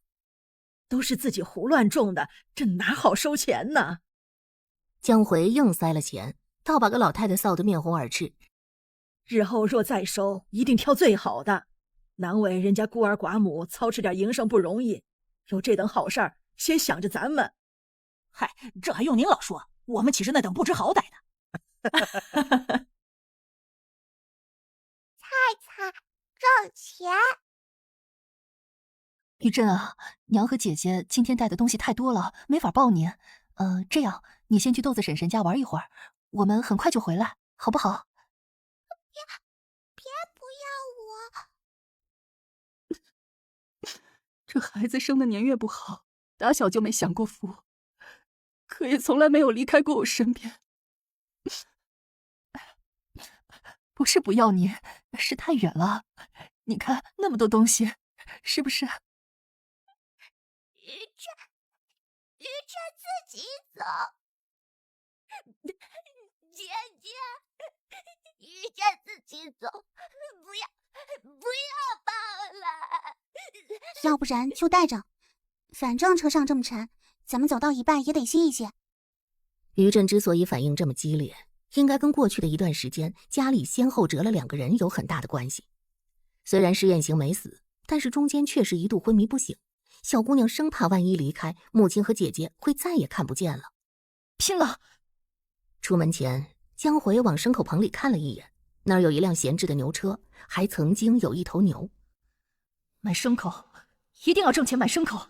都是自己胡乱种的，这哪好收钱呢？江回硬塞了钱，倒把个老太太臊得面红耳赤。日后若再收，一定挑最好的。难为人家孤儿寡母操持点营生不容易，有这等好事儿，先想着咱们。嗨，这还用您老说？我们岂是那等不知好歹的？菜挣钱。玉珍啊，娘和姐姐今天带的东西太多了，没法抱你。这样，你先去豆子婶婶家玩一会儿，我们很快就回来，好不好？别不要我！这孩子生的年月不好，打小就没享过福，可也从来没有离开过我身边。不是不要你，是太远了。你看那么多东西，是不是？于晨自己走。姐姐，于晨自己走，不要抱了。要不然就带着，反正车上这么沉，咱们走到一半也得歇一歇。于震之所以反应这么激烈，应该跟过去的一段时间家里先后折了2个人有很大的关系。虽然石彦行没死，但是中间确实一度昏迷不醒。小姑娘生怕万一离开，母亲和姐姐会再也看不见了。拼了！出门前，江回往牲口棚里看了一眼，那儿有一辆闲置的牛车，还曾经有1头牛。买牲口，一定要挣钱买牲口。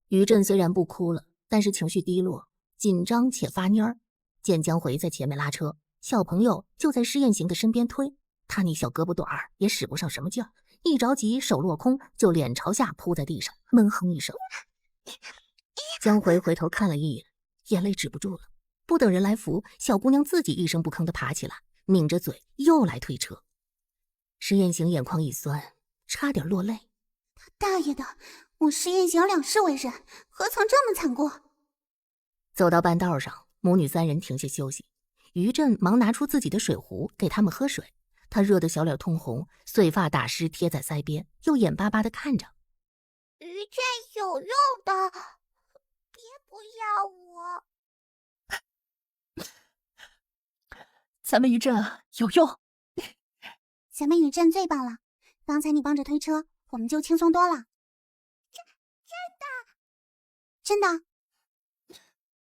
于震虽然不哭了，但是情绪低落，紧张且发蔫儿。见江回在前面拉车，小朋友就在施彦行的身边推，他那小胳膊短儿也使不上什么劲儿，一着急手落空，就脸朝下扑在地上，闷哼一声。江回回头看了一眼，眼泪止不住了。不等人来扶，小姑娘自己一声不吭地爬起来，抿着嘴又来推车。施彦行眼眶一酸，差点落泪。大爷的，我施彦行2世为人，何曾这么惨过？走到半道上，母女3人停下休息。于震忙拿出自己的水壶给他们喝水，他热得小脸通红，碎发打湿贴在腮边，又眼巴巴地看着。于震有用的，别不要我。咱们于震啊，有用。咱们于震最棒了，刚才你帮着推车，我们就轻松多了。真的。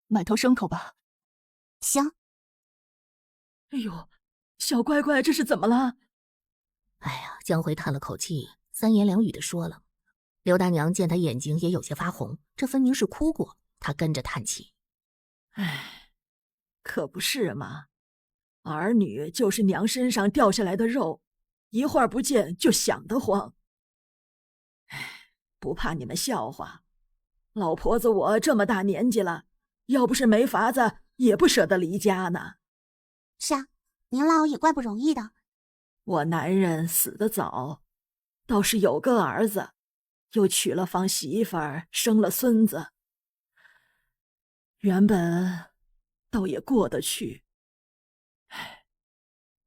买头牲口吧。行。哎呦，小乖乖，这是怎么了？哎呀，江辉叹了口气，三言两语的说了。刘大娘见他眼睛也有些发红，这分明是哭过，她跟着叹气。哎，可不是嘛，儿女就是娘身上掉下来的肉，一会儿不见就想得慌。哎，不怕你们笑话，老婆子我这么大年纪了，要不是没法子，也不舍得离家呢。是啊，您老也怪不容易的。我男人死得早，倒是有个儿子，又娶了房媳妇儿，生了孙子。原本倒也过得去，唉，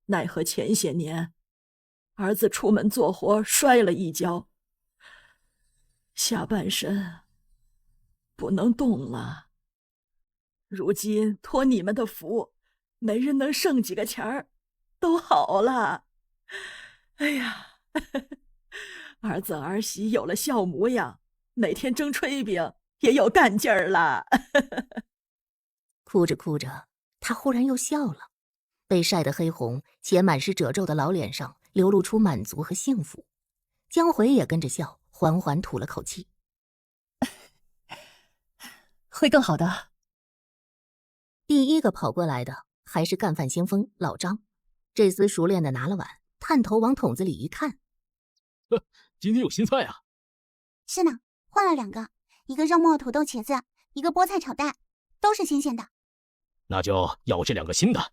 奈何前些年儿子出门做活摔了一跤，下半身不能动了。如今托你们的福，没人能剩几个钱儿，都好了。哎呀，儿子儿媳有了笑模样，每天蒸炊饼也有干劲儿了。哭着哭着，他忽然又笑了，被晒得黑红且满是褶皱的老脸上流露出满足和幸福。江回也跟着笑，缓缓吐了口气。会更好的。第一个跑过来的还是干饭先锋老张，这厮熟练的拿了碗，探头往桶子里一看，今天有新菜啊！是呢，换了2个，一个肉末土豆茄子，一个菠菜炒蛋，都是新鲜的。那就要这2个新的。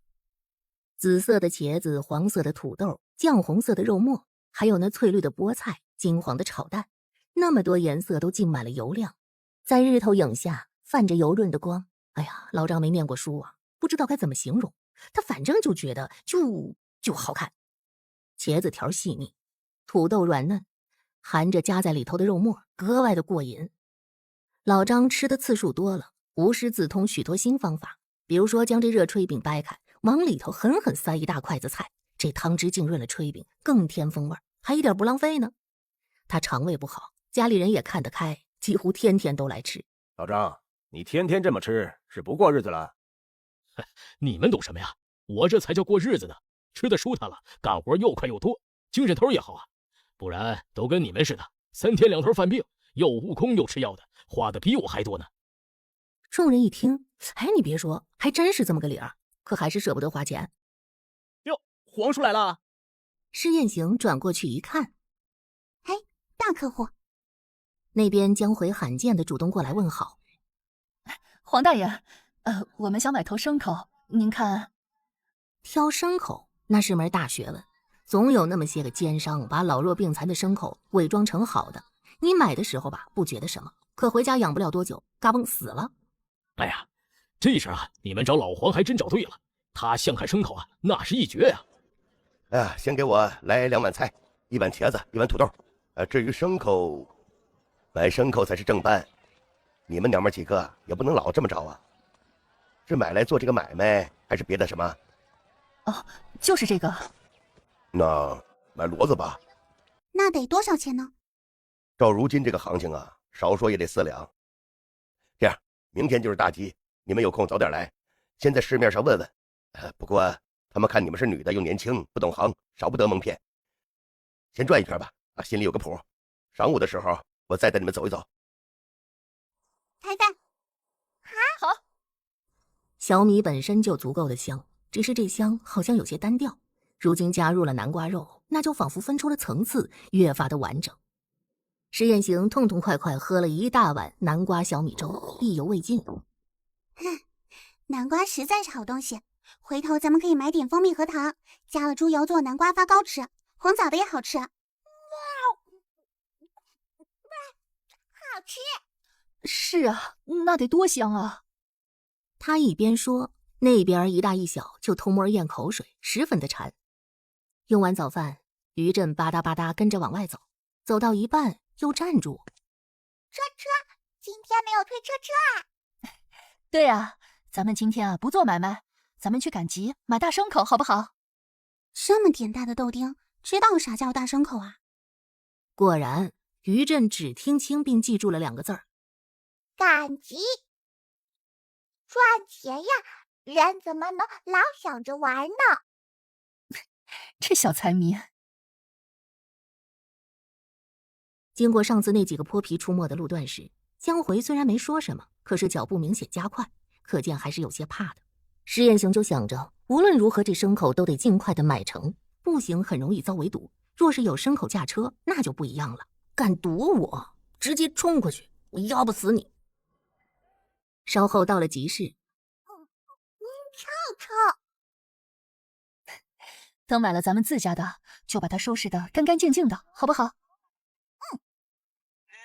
紫色的茄子，黄色的土豆，酱红色的肉末，还有那翠绿的菠菜，金黄的炒蛋，那么多颜色都浸满了油亮，在日头影下泛着油润的光。哎呀，老张没念过书啊，不知道该怎么形容，他反正就觉得就好看。茄子条细腻，土豆软嫩，含着夹在里头的肉末，格外的过瘾。老张吃的次数多了，无师自通许多新方法，比如说将这热炊饼掰开，往里头狠狠塞一大筷子菜，这汤汁浸润了炊饼，更添风味，还一点不浪费呢。他肠胃不好，家里人也看得开，几乎天天都来吃。老张，你天天这么吃，是不过日子了？你们懂什么呀？我这才叫过日子呢，吃的舒坦了，干活又快又多，精神头也好啊。不然都跟你们似的，3天2头犯病，又悟空又吃药的，花的比我还多呢。众人一听，哎，你别说，还真是这么个理儿，可还是舍不得花钱。哟，皇叔来了！施宴行转过去一看，哎，大客户。那边江回罕见的主动过来问好。黄大爷，我们想买头牲口，您看。挑牲口那是门大学问，总有那么些个奸商把老弱病残的牲口伪装成好的，你买的时候吧不觉得什么，可回家养不了多久，嘎嘣死了。哎呀，这事啊，你们找老黄还真找对了，他相看牲口啊，那是一绝呀。哎呀，先给我来2碗菜，1碗茄子，1碗土豆。至于牲口，买牲口才是正办，你们娘们几个也不能老这么着啊。是买来做这个买卖，还是别的什么？哦，就是这个。那买骡子吧。那得多少钱呢？照如今这个行情啊，少说也得4两。这样，明天就是大吉，你们有空早点来，先在市面上问问。不过他们看你们是女的，又年轻，不懂行，少不得蒙骗。先转一圈吧，心里有个谱。晌午的时候，我再带你们走一走。开饭。好。小米本身就足够的香，只是这香好像有些单调，如今加入了南瓜肉，那就仿佛分出了层次，越发的完整。施宴行痛痛快快喝了一大碗南瓜小米粥，意犹未尽。南瓜实在是好东西，回头咱们可以买点蜂蜜和糖，加了猪油做南瓜发糕吃，红枣的也好吃。好吃。是啊，那得多香啊。他一边说，那边一大一小就偷摸咽口水，十分的馋。用完早饭，余震吧嗒吧嗒跟着往外走，走到一半又站住。车，今天没有推车啊。对啊，咱们今天啊不做买卖，咱们去赶集买大牲口好不好？这么点大的豆丁，知道啥叫大牲口啊？果然，于震只听清并记住了2个字儿：赶集。赚钱呀，人怎么能老想着玩呢？这小财迷。经过上次那几个泼皮出没的路段时，江回虽然没说什么，可是脚步明显加快，可见还是有些怕的。施彦行就想着，无论如何这牲口都得尽快的买成，不行很容易遭围堵。若是有牲口驾车，那就不一样了。敢堵我，直接冲过去，我压不死你。稍后到了集市，臭臭。等买了咱们自家的，就把它收拾得干干净净的，好不好？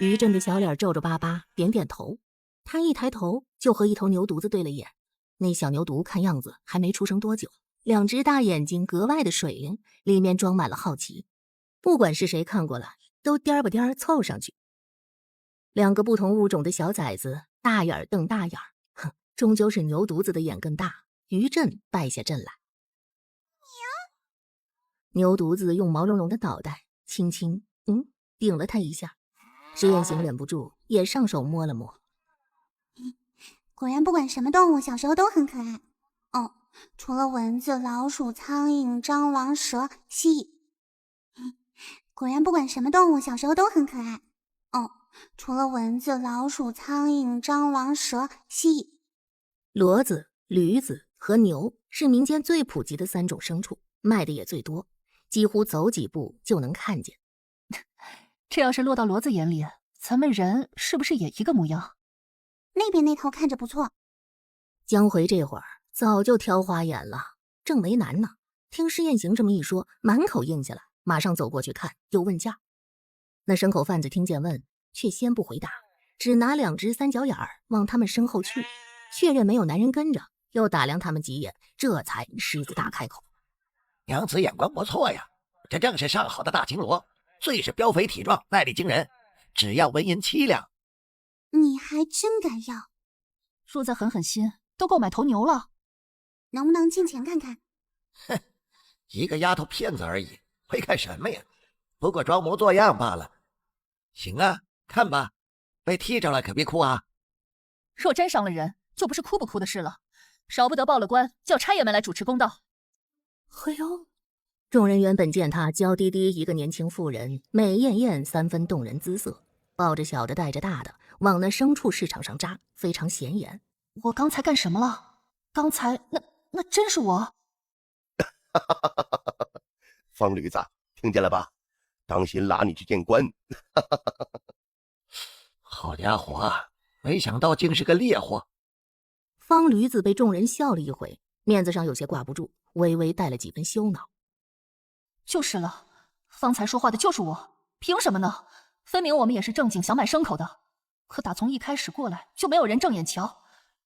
于震的小脸皱皱巴巴，点点头。他一抬头就和一头牛犊子对了眼。那小牛犊看样子还没出生多久，2只大眼睛格外的水灵，里面装满了好奇。不管是谁看过来，都颠吧颠凑上去。2个不同物种的小崽子，大眼瞪大眼，哼，终究是牛犊子的眼更大。于震败下阵来。牛犊子用毛茸茸的脑袋轻轻顶了他一下。施彦行忍不住也上手摸了摸。果然不管什么动物小时候都很可爱。哦，除了蚊子、老鼠、苍蝇、蟑螂、蛇、蜥蜴。果然不管什么动物小时候都很可爱。哦，除了蚊子、老鼠、苍蝇、蟑螂、蛇、蜥蜴。骡子、驴子和牛是民间最普及的3种牲畜，卖的也最多，几乎走几步就能看见。这要是落到骡子眼里，咱们人是不是也一个模样？那边那头看着不错。江回这会儿早就挑花眼了，正为难呢。听施彦行这么一说，满口应下来，马上走过去看，又问价。那牲口贩子听见问，却先不回答，只拿2只3角眼儿往他们身后去，确认没有男人跟着，又打量他们几眼，这才狮子大开口：娘子眼光不错呀，这正是上好的大金骡，最是膘肥体壮，耐力惊人，只要纹银7两。你还真敢要？若再狠狠心，都够买头牛了。能不能进前看看？哼，一个丫头片子而已，会看什么呀？不过装模作样罢了。行啊，看吧，被踢着了可别哭啊。若真伤了人，就不是哭不哭的事了，少不得报了官，叫差爷们来主持公道。嘿呦！众人原本见她娇滴滴一个年轻妇人，美艳艳3分动人姿色，抱着小的带着大的往那牲畜市场上扎，非常显眼。我刚才干什么了？刚才那真是我。方驴子，听见了吧？当心拉你去见官。好家伙，没想到竟是个烈货。方驴子被众人笑了一回，面子上有些挂不住，微微带了几分羞恼。就是了，方才说话的就是我，凭什么呢？分明我们也是正经想买牲口的，可打从一开始过来就没有人正眼瞧，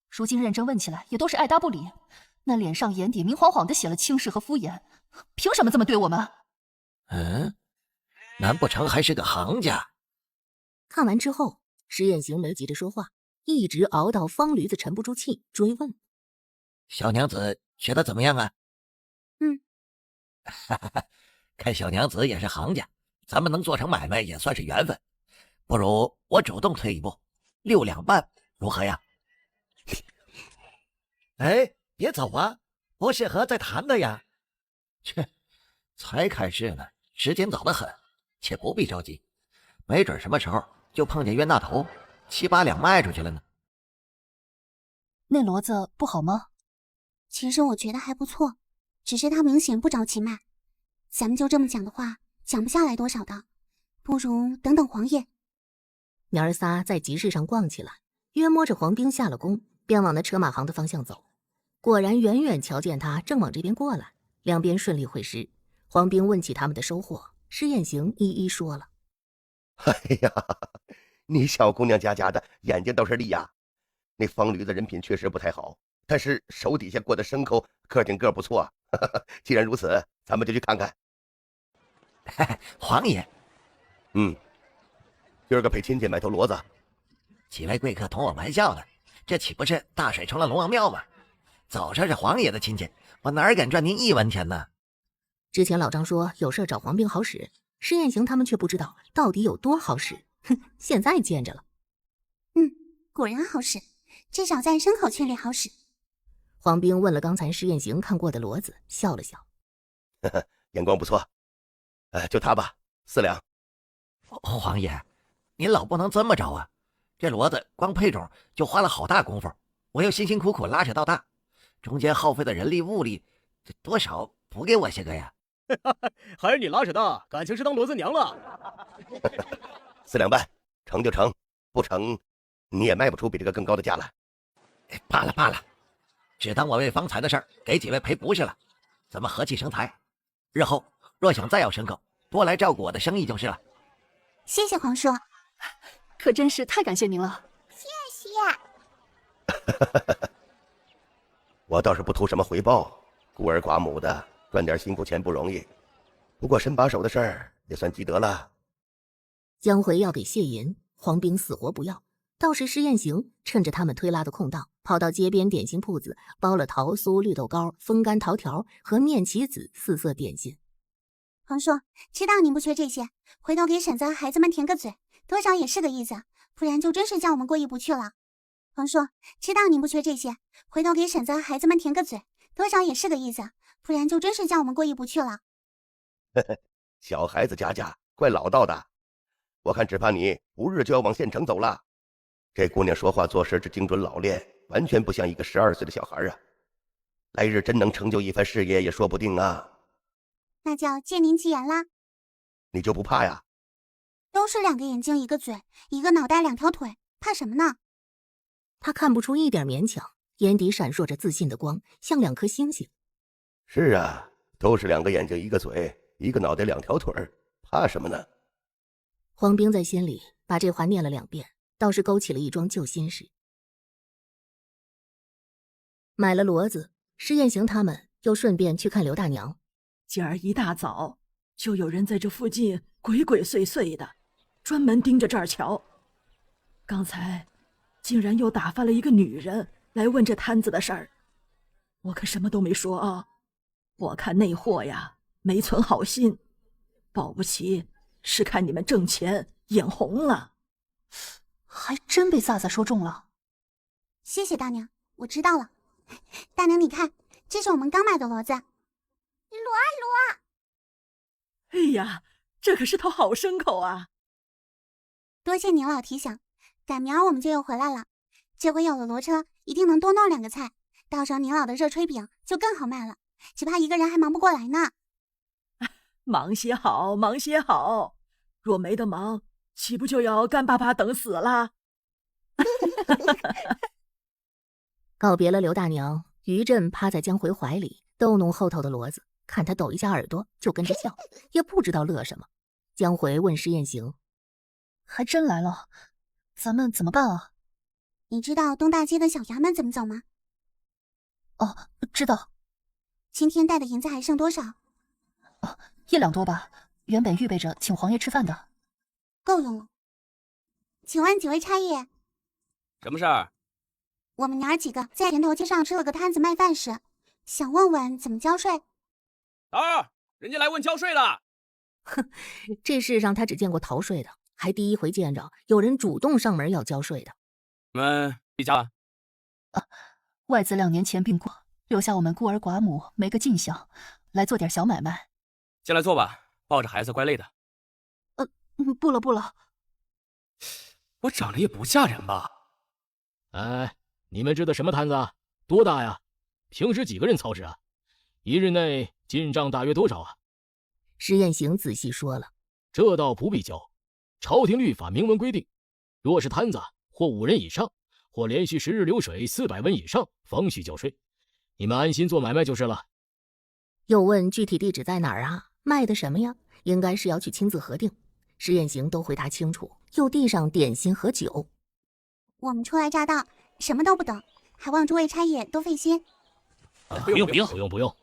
如今认真问起来也都是爱答不理，那脸上眼底明晃晃的写了轻视和敷衍，凭什么这么对我们？难不成还是个行家？看完之后，施彦行没急着说话，一直熬到方驴子沉不住气追问：小娘子学得怎么样啊？看小娘子也是行家，咱们能做成买卖也算是缘分，不如我主动退一步，6两半如何呀？哎，别走啊，不适合再谈的呀。切，才开市呢，时间早得很，且不必着急，没准什么时候就碰见冤大头，7、8两卖出去了呢。那骡子不好吗？其实我觉得还不错，只是他明显不着急卖。咱们就这么讲的话，讲不下来多少的，不如等等黄爷。娘儿仨在集市上逛起来，约摸着黄兵下了工，便往那车马行的方向走。果然远远瞧见他正往这边过来，两边顺利会师。黄兵问起他们的收获，施彦行一一说了。哎呀，你小姑娘家的眼睛倒是利呀。那方驴的人品确实不太好，但是手底下过的牲口个顶个不错。既然如此，咱们就去看看。黄爷，今儿个陪亲戚买头骡子，几位贵客同我玩笑呢，这岂不是大水冲了龙王庙吗？早说是黄爷的亲戚，我哪敢赚您1文钱呢？之前老张说有事找黄兵好使，施艳行他们却不知道到底有多好使。哼，现在见着了。果然好使，至少在牲口圈里好使。黄冰问了刚才施艳行看过的骡子，笑了笑。呵呵，眼光不错。就他吧，4两。皇爷，您老不能这么着啊！这骡子光配种就花了好大功夫，我又辛辛苦苦拉扯到大，中间耗费的人力物力，这多少补给我些个呀？还是你拉扯大，感情是当骡子娘了。4两半，成就成，不成你也卖不出比这个更高的价来。罢了，只当我为方才的事儿给几位赔不是了。咱们和气生财，日后若想再要牲口，多来照顾我的生意就是了。谢谢皇叔，可真是太感谢您了。谢谢。我倒是不图什么回报，孤儿寡母的赚点辛苦钱不容易，不过伸把手的事儿也算积德了。江回要给谢银，黄冰死活不要。倒是施艳行趁着他们推拉的空档，跑到街边点心铺子包了桃酥、绿豆糕、风干桃条和面棋子4色点心。皇叔，知道您不缺这些，回头给婶子和孩子们填个嘴，多少也是个意思，不然就真是叫我们过意不去了。皇叔，知道您不缺这些，回头给婶子和孩子们填个嘴，多少也是个意思，不然就真是叫我们过意不去了。小孩子家怪老道的，我看只怕你不日就要往县城走了。这姑娘说话做事之精准老练，完全不像一个12岁的小孩啊！来日真能成就一番事业也说不定啊！那就借您吉言啦。你就不怕呀？都是2个眼睛1个嘴1个脑袋2条腿，怕什么呢？他看不出一点勉强，眼底闪烁着自信的光，像2颗星星。是啊，都是2个眼睛1个嘴1个脑袋2条腿，怕什么呢？黄冰在心里把这话念了2遍，倒是勾起了一桩旧心事。买了骡子，施艳行他们又顺便去看刘大娘。今儿一大早就有人在这附近鬼鬼祟祟的，专门盯着这儿瞧。刚才竟然又打发了一个女人来问这摊子的事儿，我可什么都没说啊。我看那货呀没存好心，保不齐是看你们挣钱眼红了。还真被飒飒说中了。谢谢大娘，我知道了。大娘你看，这是我们刚买的骡子。骡！哎呀，这可是头好牲口啊！多谢您老提醒，赶明儿我们就又回来了。这回有了骡车，一定能多弄2个菜，到时候您老的热炊饼就更好卖了，只怕一个人还忙不过来呢。忙些好，忙些好，若没得忙，岂不就要干巴巴等死了？告别了刘大娘，于震趴在江回怀里逗弄后头的骡子，看他抖一下耳朵就跟着笑，也不知道乐什么。江回问施艳行：“还真来了，咱们怎么办啊？”你知道东大街的小衙门怎么走吗？哦，知道。今天带的银子还剩多少？1两多吧，原本预备着请皇爷吃饭的。够用了。请问几位差役？什么事儿？我们娘儿几个在田头街上吃了个摊子卖饭时，想问问怎么交税。人家来问交税了。哼，这世上他只见过逃税的，还第一回见着有人主动上门要交税的。你们一家？外子2年前病过，留下我们孤儿寡母没个进项，来做点小买卖。进来坐吧，抱着孩子怪累的。不了。我长得也不吓人吧？哎，你们支的什么摊子啊？多大呀？平时几个人操持啊？一日内进账大约多少啊？施艳行仔细说了，这倒不必交。朝廷律法明文规定，若是摊子或5人以上，或连续10日流水400文以上，方需交税。你们安心做买卖就是了。又问具体地址在哪儿啊？卖的什么呀？应该是要去亲自核定。施艳行都回答清楚，又递上点心和酒。我们初来乍到，什么都不懂，还望诸位差役多费心。不用，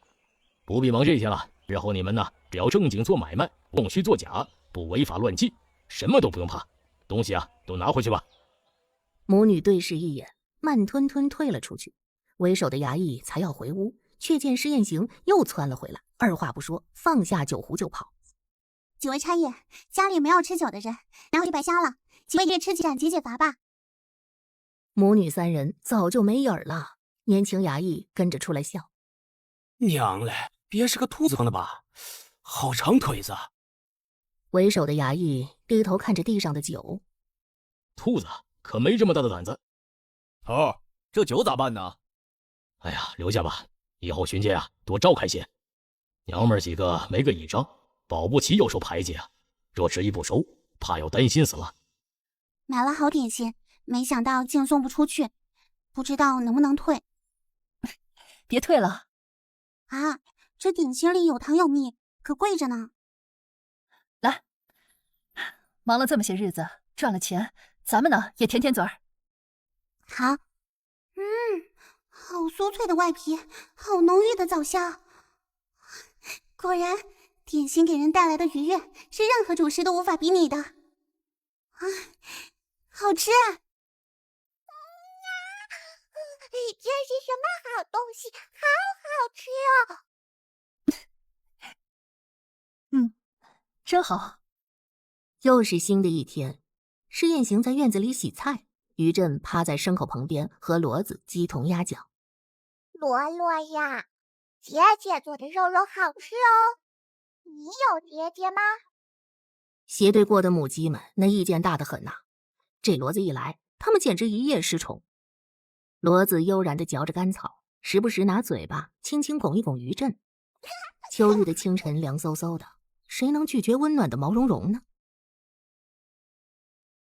不必忙这些了。日后你们呢，只要正经做买卖，不虚作假，不违法乱纪，什么都不用怕。东西啊，都拿回去吧。母女对视一眼，慢吞吞退了出去。为首的衙役才要回屋，却见施艳行又窜了回来，二话不说，放下酒壶就跑。几位差役，家里没有吃酒的人，拿回去白瞎了。几位爷吃几盏解解乏吧。母女三人早就没影儿了，年轻衙役跟着出来笑。娘嘞，别是个兔子了吧？好长腿子。为首的衙役低头看着地上的酒，兔子可没这么大的胆子。头，这酒咋办呢？哎呀，留下吧，以后巡街啊多照开些。娘们儿几个没个倚仗，保不齐又受排挤啊。若迟疑不收，怕要担心死了。买了好点心，没想到竟送不出去，不知道能不能退。别退了啊！这点心里有糖有蜜，可贵着呢。来，忙了这么些日子，赚了钱，咱们呢也舔舔嘴儿。好，好酥脆的外皮，好浓郁的枣香。果然，点心给人带来的愉悦是任何主食都无法比拟的。啊，好吃啊！这是什么好东西？好好吃哦！真好。又是新的一天，施宴行在院子里洗菜，于震趴在牲口旁边和骡子鸡同鸭讲。罗罗呀，姐姐做的肉肉好吃哦，你有姐姐吗？斜对过的母鸡们那意见大得很呐，这骡子一来，他们简直一夜失宠。骡子悠然地嚼着干草，时不时拿嘴巴轻轻拱一拱于震。秋日的清晨凉飕飕的，谁能拒绝温暖的毛茸茸呢？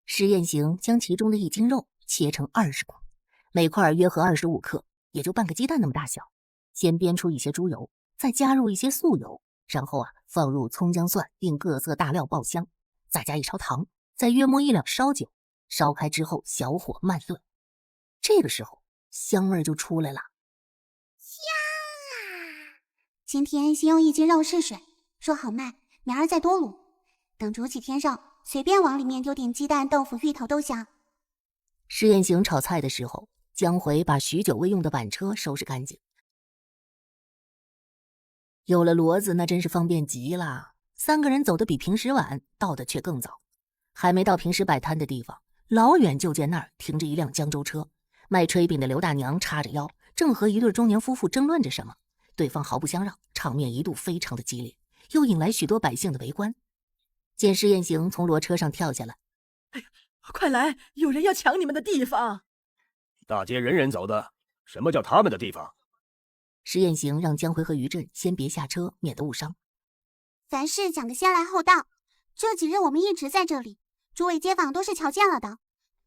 施宴行将其中的一斤肉切成20块，每块约合25克，也就半个鸡蛋那么大小。先煸出一些猪油，再加入一些素油，然后放入葱姜蒜并各色大料爆香，再加一勺糖，再约摸1两烧酒，烧开之后小火慢炖。这个时候香味就出来了。香啊！今天先用1斤肉试水，说好卖，明儿再多卤。等煮几天肉，随便往里面丢点鸡蛋、豆腐、芋头都香。施宴行炒菜的时候，江回把许久未用的板车收拾干净。有了骡子，那真是方便极了。3个人走得比平时晚，到的却更早。还没到平时摆摊的地方，老远就见那儿停着一辆江州车，卖炊饼的刘大娘叉着腰，正和一对中年夫妇争论着什么，对方毫不相让，场面一度非常的激烈，又引来许多百姓的围观。见施宴行从骡车上跳下来，哎呀，快来，有人要抢你们的地方。大街人人走的，什么叫他们的地方？施宴行让江回和于震先别下车，免得误伤。凡事讲个先来后到，这几日我们一直在这里，诸位街坊都是瞧见了的。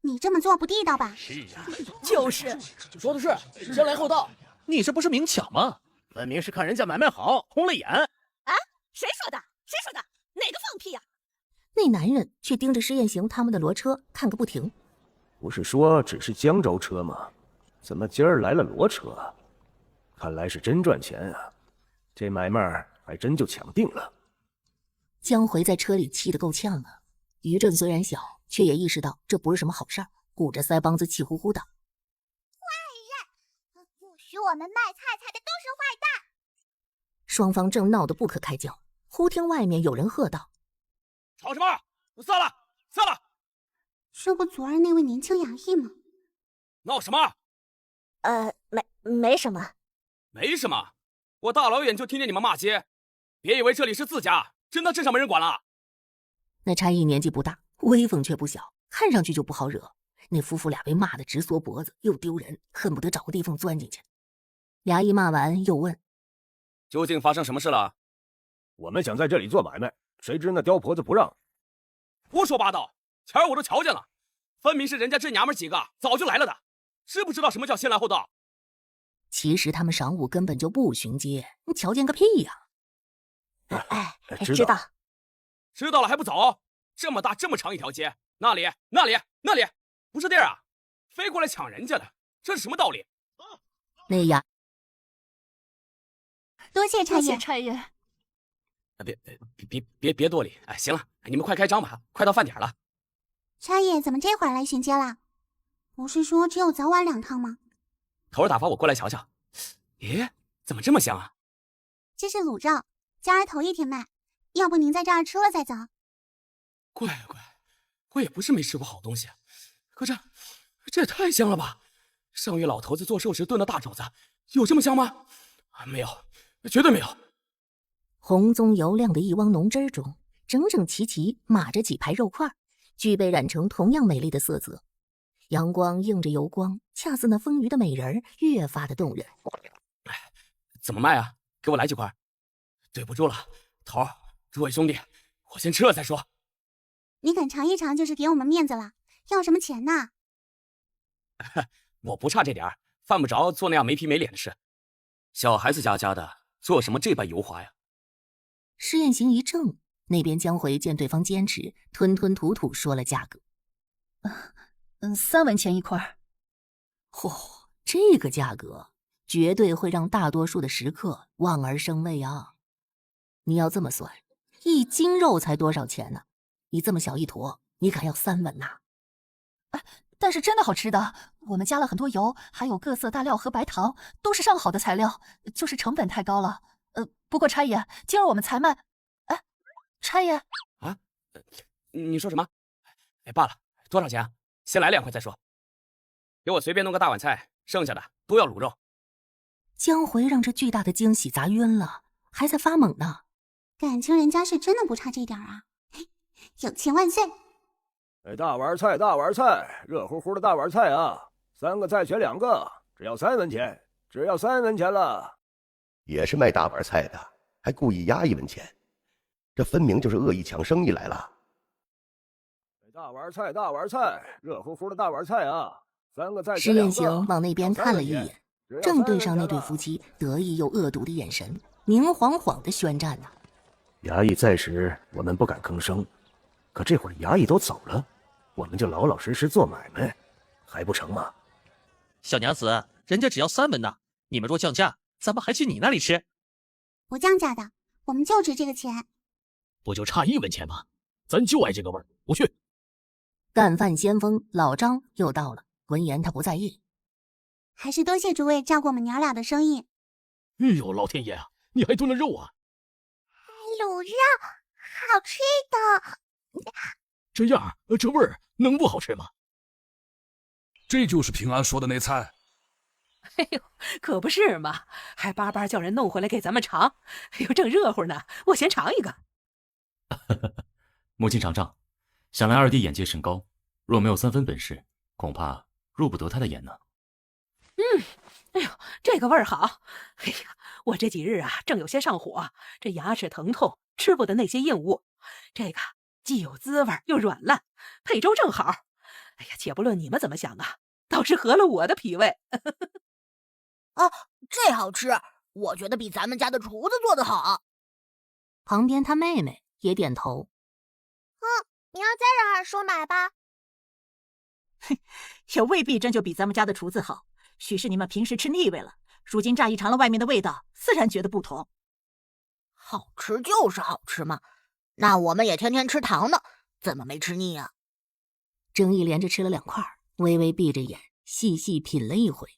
你这么做不地道吧？是啊，就是说的是先来后到，你这不是明抢吗？分明是看人家买卖好，红了眼。啊？谁说的？谁说的？哪个放屁呀？那男人却盯着施宴行他们的骡车看个不停。不是说只是江州车吗？怎么今儿来了骡车？看来是真赚钱啊！这买卖还真就抢定了。江回在车里气得够呛啊。于震虽然小，却也意识到这不是什么好事儿，鼓着腮帮子气呼呼的：“坏人！不许我们卖菜菜的都是坏蛋！”双方正闹得不可开交，忽听外面有人喝道：“吵什么？散了，散了！”这不昨儿那位年轻衙役吗？闹什么？没什么。没什么，我大老远就听见你们骂街，别以为这里是自家，真的镇上没人管了。那差役年纪不大，威风却不小，看上去就不好惹。那夫妇俩被骂得直缩脖子，又丢人，恨不得找个地缝钻进去。衙役骂完又问：“究竟发生什么事了？”我们想在这里做买卖，谁知那刁婆子不让。胡说八道！前儿我都瞧见了，分明是人家这娘们几个早就来了的，知不知道什么叫先来后到？其实他们晌午根本就不巡街，你瞧见个屁呀！知道。知道了还不走？这么大这么长一条街，那里，不是地儿啊！飞过来抢人家的，这是什么道理？那衙多谢差役，差役。别多礼。哎，行了，你们快开张吧，快到饭点了。差役怎么这会儿来巡街了？不是说只有早晚2趟吗？头儿打发我过来瞧瞧。咦，怎么这么香啊？这是卤肉，今儿头一天卖，要不您在这儿吃了再走？乖，我也不是没吃过好东西，可这也太香了吧！上月老头子做寿时炖的大肘子，有这么香吗？没有，绝对没有。红棕油亮的一汪浓汁中，整整齐齐码着几排肉块，俱被染成同样美丽的色泽。阳光映着油光，恰似那丰腴的美人，越发的动人。怎么卖啊？给我来几块。对不住了，头儿，诸位兄弟，我先吃了再说。你敢尝一尝就是给我们面子了，要什么钱呢？我不差这点儿，犯不着做那样没皮没脸的事。小孩子家的，做什么这般油滑呀？施艳行一怔，那边江回见对方坚持，吞吞吐吐说了价格。3文钱一块。这个价格绝对会让大多数的食客望而生畏啊！你要这么算，1斤肉才多少钱呢？你这么小一坨，你敢要3文呐？但是真的好吃的，我们加了很多油，还有各色大料和白糖，都是上好的材料，就是成本太高了。不过差爷，今儿我们才卖。差爷啊，你说什么？罢了，多少钱啊？先来2块再说。给我随便弄个大碗菜，剩下的都要卤肉。江回让这巨大的惊喜砸晕了，还在发懵呢。感情人家是真的不差这点啊！有钱万岁！大碗菜，热乎乎的大碗菜啊！3个再选2个，只要3文钱，只要3文钱了。也是卖大碗菜的，还故意压1文钱，这分明就是恶意抢生意来了。大碗菜，热乎乎的大碗菜啊！3个再选2个。施艳行往那边看了一眼，正对上那对夫妻得意又恶毒的眼神，明晃晃的宣战呢。衙役在时，我们不敢吭声，可这会儿衙役都走了，我们就老老实实做买卖，还不成吗？小娘子，人家只要3文呢，你们若降价，咱们还去你那里吃。不降价的，我们就值这个钱。不就差1文钱吗？咱就爱这个味儿，不去。干饭先锋老张又到了，闻言他不在意。还是多谢诸位照顾我们娘俩的生意。哎呦，老天爷啊，你还炖了肉啊！卤肉，好吃的。这样，这味儿能不好吃吗？这就是平安说的那菜。哎呦，可不是嘛，还巴巴叫人弄回来给咱们尝。哎呦，正热乎呢，我先尝一个。母亲尝尝，想来二弟眼界甚高，若没有3分本事，恐怕入不得他的眼呢。哎呦，这个味儿好。哎呀，我这几日啊，正有些上火，这牙齿疼痛，吃不得那些硬物。这个既有滋味又软烂，配粥正好。哎呀，且不论你们怎么想啊，倒是合了我的脾胃。这好吃，我觉得比咱们家的厨子做的好。旁边他妹妹也点头。你要再让二叔买吧。也未必真就比咱们家的厨子好，许是你们平时吃腻味了，如今乍一尝了外面的味道，自然觉得不同。好吃就是好吃嘛，那我们也天天吃糖呢，怎么没吃腻啊？郑毅连着吃了2块，微微闭着眼，细细品了一回。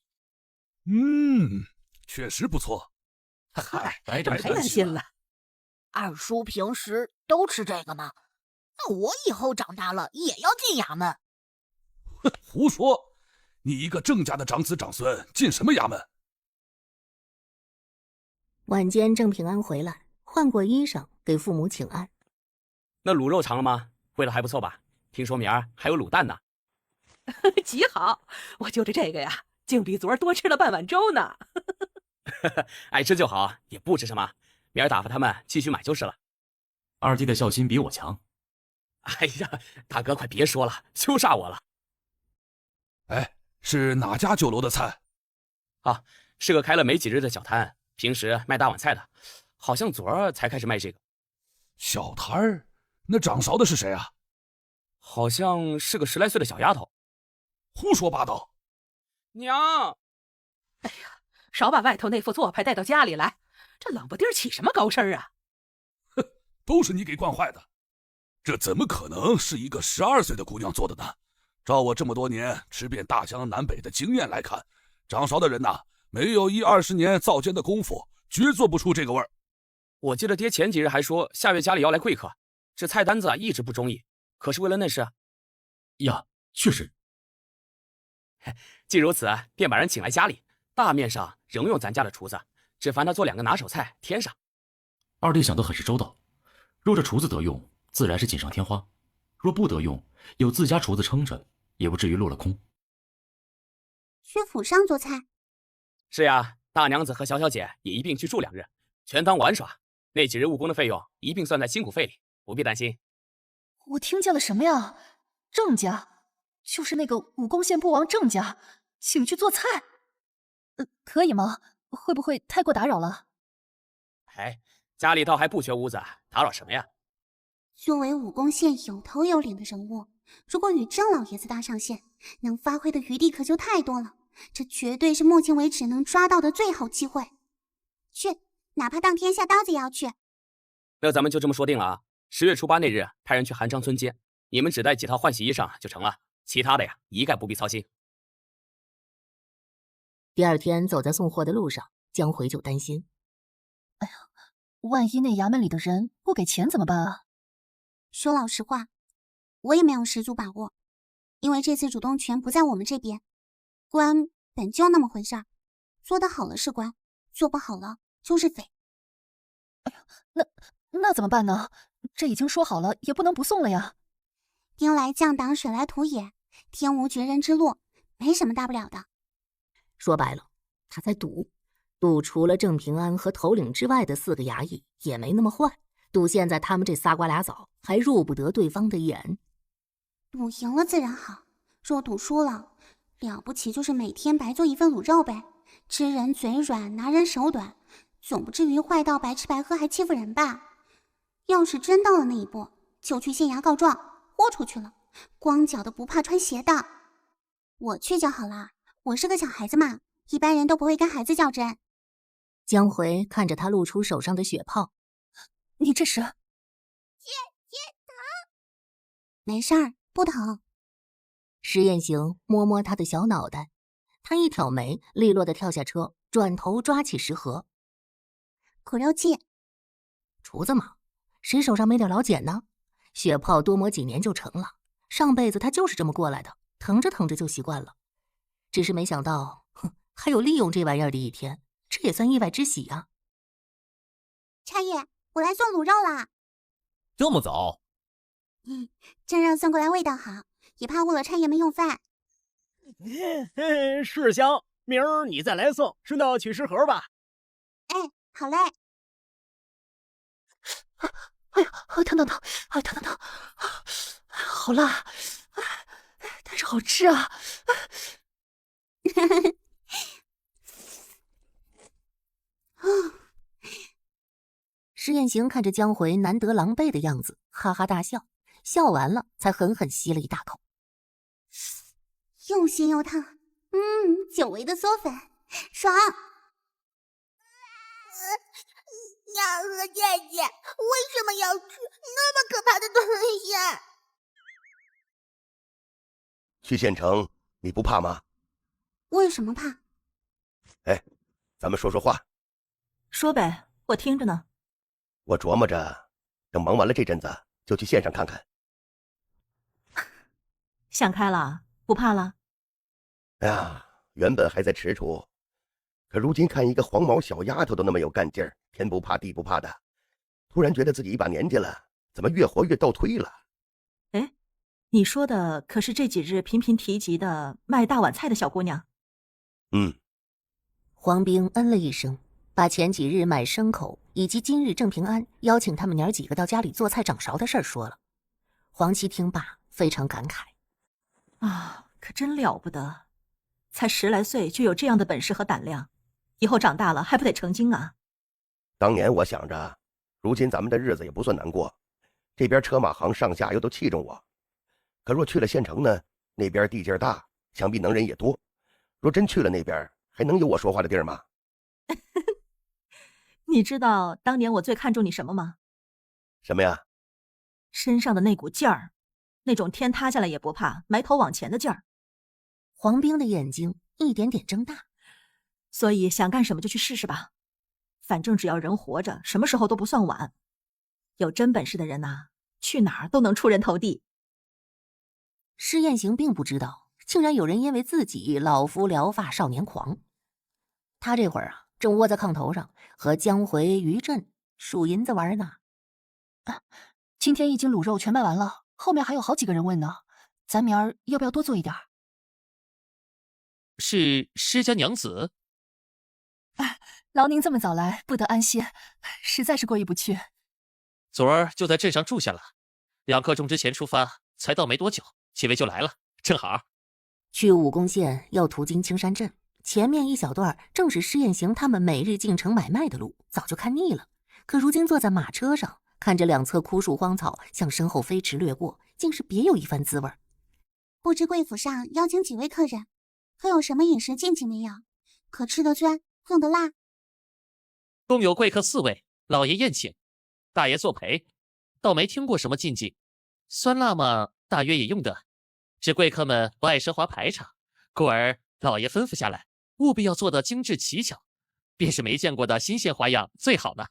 确实不错。白担心了。二叔平时都吃这个吗？那我以后长大了也要进衙门。胡说！你一个郑家的长子长孙，进什么衙门？晚间郑平安回来，换过衣裳，给父母请安。那卤肉尝了吗？味道还不错吧？听说明儿还有卤蛋呢。极好，我就着这个呀，竟比昨儿多吃了半碗粥呢。爱吃就好，也不吃什么。明儿打发他们继续买就是了。二弟的孝心比我强。哎呀，大哥快别说了，羞煞我了。是哪家酒楼的菜？是个开了没几日的小摊，平时卖大碗菜的，好像昨儿才开始卖这个。小摊儿？那掌勺的是谁啊？好像是个10来岁的小丫头。胡说八道！娘！哎呀，少把外头那副做派带到家里来，这冷不丁起什么高声啊？都是你给惯坏的，这怎么可能是一个12岁的姑娘做的呢？照我这么多年吃遍大江南北的经验来看，掌勺的人呐，没有1-20年造煎的功夫，绝做不出这个味儿。我记得爹前几日还说下月家里要来贵客，这菜单子啊一直不中意，可是为了那事呀，确实。既如此，便把人请来家里，大面上仍用咱家的厨子，只烦他做2个拿手菜添上。二弟想得很是周到，若这厨子得用，自然是锦上添花；若不得用，有自家厨子撑着，也不至于落了空。去府上做菜？是呀，大娘子和小姐也一并去住2日，全当玩耍。那几日务工的费用一并算在辛苦费里，不必担心。我听见了什么呀？郑家，就是那个武功县部王郑家，请去做菜，可以吗？会不会太过打扰了？哎，家里倒还不缺屋子，打扰什么呀？作为武功县有头有脸的人物，如果与郑老爷子搭上线，能发挥的余地可就太多了。这绝对是目前为止能抓到的最好机会。去，哪怕当天下刀子也要去。那咱们就这么说定了啊！10月初8那日，派人去韩昌村接，你们只带几套换洗衣裳就成了，其他的呀，一概不必操心。第二天走在送货的路上，江回就担心：哎呀，万一那衙门里的人不给钱怎么办啊？说老实话，我也没有十足把握，因为这次主动权不在我们这边。官本就那么回事儿，做得好了是官，做不好了就是匪。哎呀，那怎么办呢？这已经说好了，也不能不送了呀。兵来将挡，水来土掩，天无绝人之路，没什么大不了的。说白了，他在赌除了郑平安和头领之外的4个衙役也没那么坏，赌现在他们这仨瓜俩枣还入不得对方的眼。赌赢了自然好，若赌输了，了不起就是每天白做一份卤肉呗，吃人嘴软，拿人手短，总不至于坏到白吃白喝还欺负人吧？要是真到了那一步，就去县衙告状，豁出去了，光脚的不怕穿鞋的。我去就好了，我是个小孩子嘛，一般人都不会跟孩子较真。江回看着他露出手上的血泡，你这是？姐疼？没事儿，不疼。石彦行摸摸他的小脑袋，他一挑眉，利落地跳下车，转头抓起食盒。苦肉计。厨子嘛，谁手上没点老茧呢？血泡多磨几年就成了，上辈子他就是这么过来的，疼着疼着就习惯了。只是没想到，还有利用这玩意儿的一天，这也算意外之喜啊。差爷，我来送卤肉了。这么早？正让送过来味道好，也怕误了差爷们用饭。是香，明儿你再来送，顺道取食盒吧。哎，好嘞。哎呀，疼！哎，疼！好辣，但是好吃啊！石彦行看着江回难得狼狈的样子，哈哈大笑，笑完了才狠狠吸了一大口，又咸又烫，久违的嗦粉，爽！娘和姐姐为什么要吃那么可怕的东西？去县城你不怕吗？为什么怕？哎，咱们说说话。说呗，我听着呢。我琢磨着，等忙完了这阵子，就去县上看看。想开了，不怕了？哎呀，原本还在踟蹰，可如今看一个黄毛小丫头都那么有干劲儿，天不怕地不怕的，突然觉得自己一把年纪了，怎么越活越倒推了？哎，你说的可是这几日频频提及的卖大碗菜的小姑娘？黄冰嗯了一声，把前几日买牲口以及今日郑平安邀请他们娘几个到家里做菜掌勺的事儿说了。黄七听罢非常感慨，啊，可真了不得，才10来岁就有这样的本事和胆量，以后长大了还不得成精啊？当年我想着，如今咱们的日子也不算难过，这边车马行上下游都器重我，可若去了县城呢，那边地界大，想必能人也多，若真去了那边，还能有我说话的地儿吗？你知道当年我最看重你什么吗？什么呀？身上的那股劲儿，那种天塌下来也不怕，埋头往前的劲儿。黄冰的眼睛一点点睁大，所以想干什么就去试试吧。反正只要人活着，什么时候都不算晚。有真本事的人呐，去哪儿都能出人头地。施艳行并不知道，竟然有人因为自己老夫聊发少年狂。他这会儿啊，正窝在炕头上和江回、于震数银子玩呢。今天一斤卤肉全卖完了，后面还有好几个人问呢，咱明儿要不要多做一点？是施家娘子？劳您这么早来，不得安歇，实在是过意不去。昨儿就在镇上住下了，2刻钟之前出发，才到没多久，几位就来了，正好。去武功县要途经青山镇，前面一小段正是施艳行他们每日进城买卖的路，早就看腻了。可如今坐在马车上，看着两侧枯树荒草向身后飞驰掠过，竟是别有一番滋味。不知贵府上邀请几位客人，可有什么饮食禁忌没有？可吃得酸，用得辣？共有贵客4位，老爷宴请，大爷作陪，倒没听过什么禁忌。酸辣嘛，大约也用得，只贵客们不爱奢华排场，故而老爷吩咐下来，务必要做得精致奇巧，便是没见过的新鲜花样最好呢。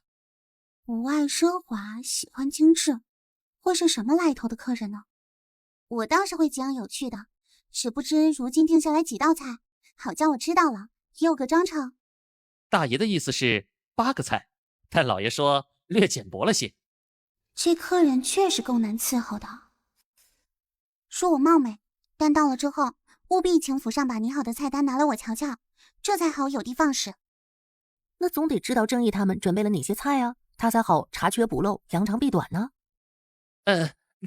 不爱奢华，喜欢精致，会是什么来头的客人呢？我倒是会讲有趣的，只不知如今定下来几道菜，好叫我知道了，也有个章程。大爷的意思是8个菜，但老爷说略简薄了些。这客人确实够难伺候的。说我冒昧，但到了之后，务必请府上把拟好的菜单拿来我瞧瞧，这才好有的放矢。那总得知道郑义他们准备了哪些菜啊，他才好查缺补漏，扬长避短呢。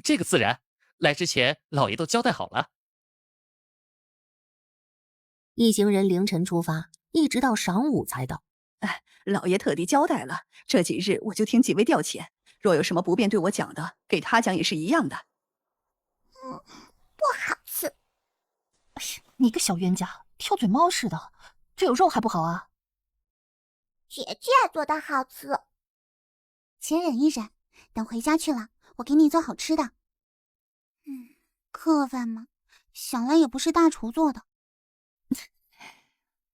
这个自然，来之前老爷都交代好了。一行人凌晨出发，一直到晌午才到。老爷特地交代了，这几日我就听几位调遣，若有什么不便对我讲的，给他讲也是一样的。不好吃。你个小冤家，挑嘴猫似的，这有肉还不好啊？姐姐做的好吃，先忍一忍，等回家去了，我给你做好吃的。客饭嘛，想来也不是大厨做的。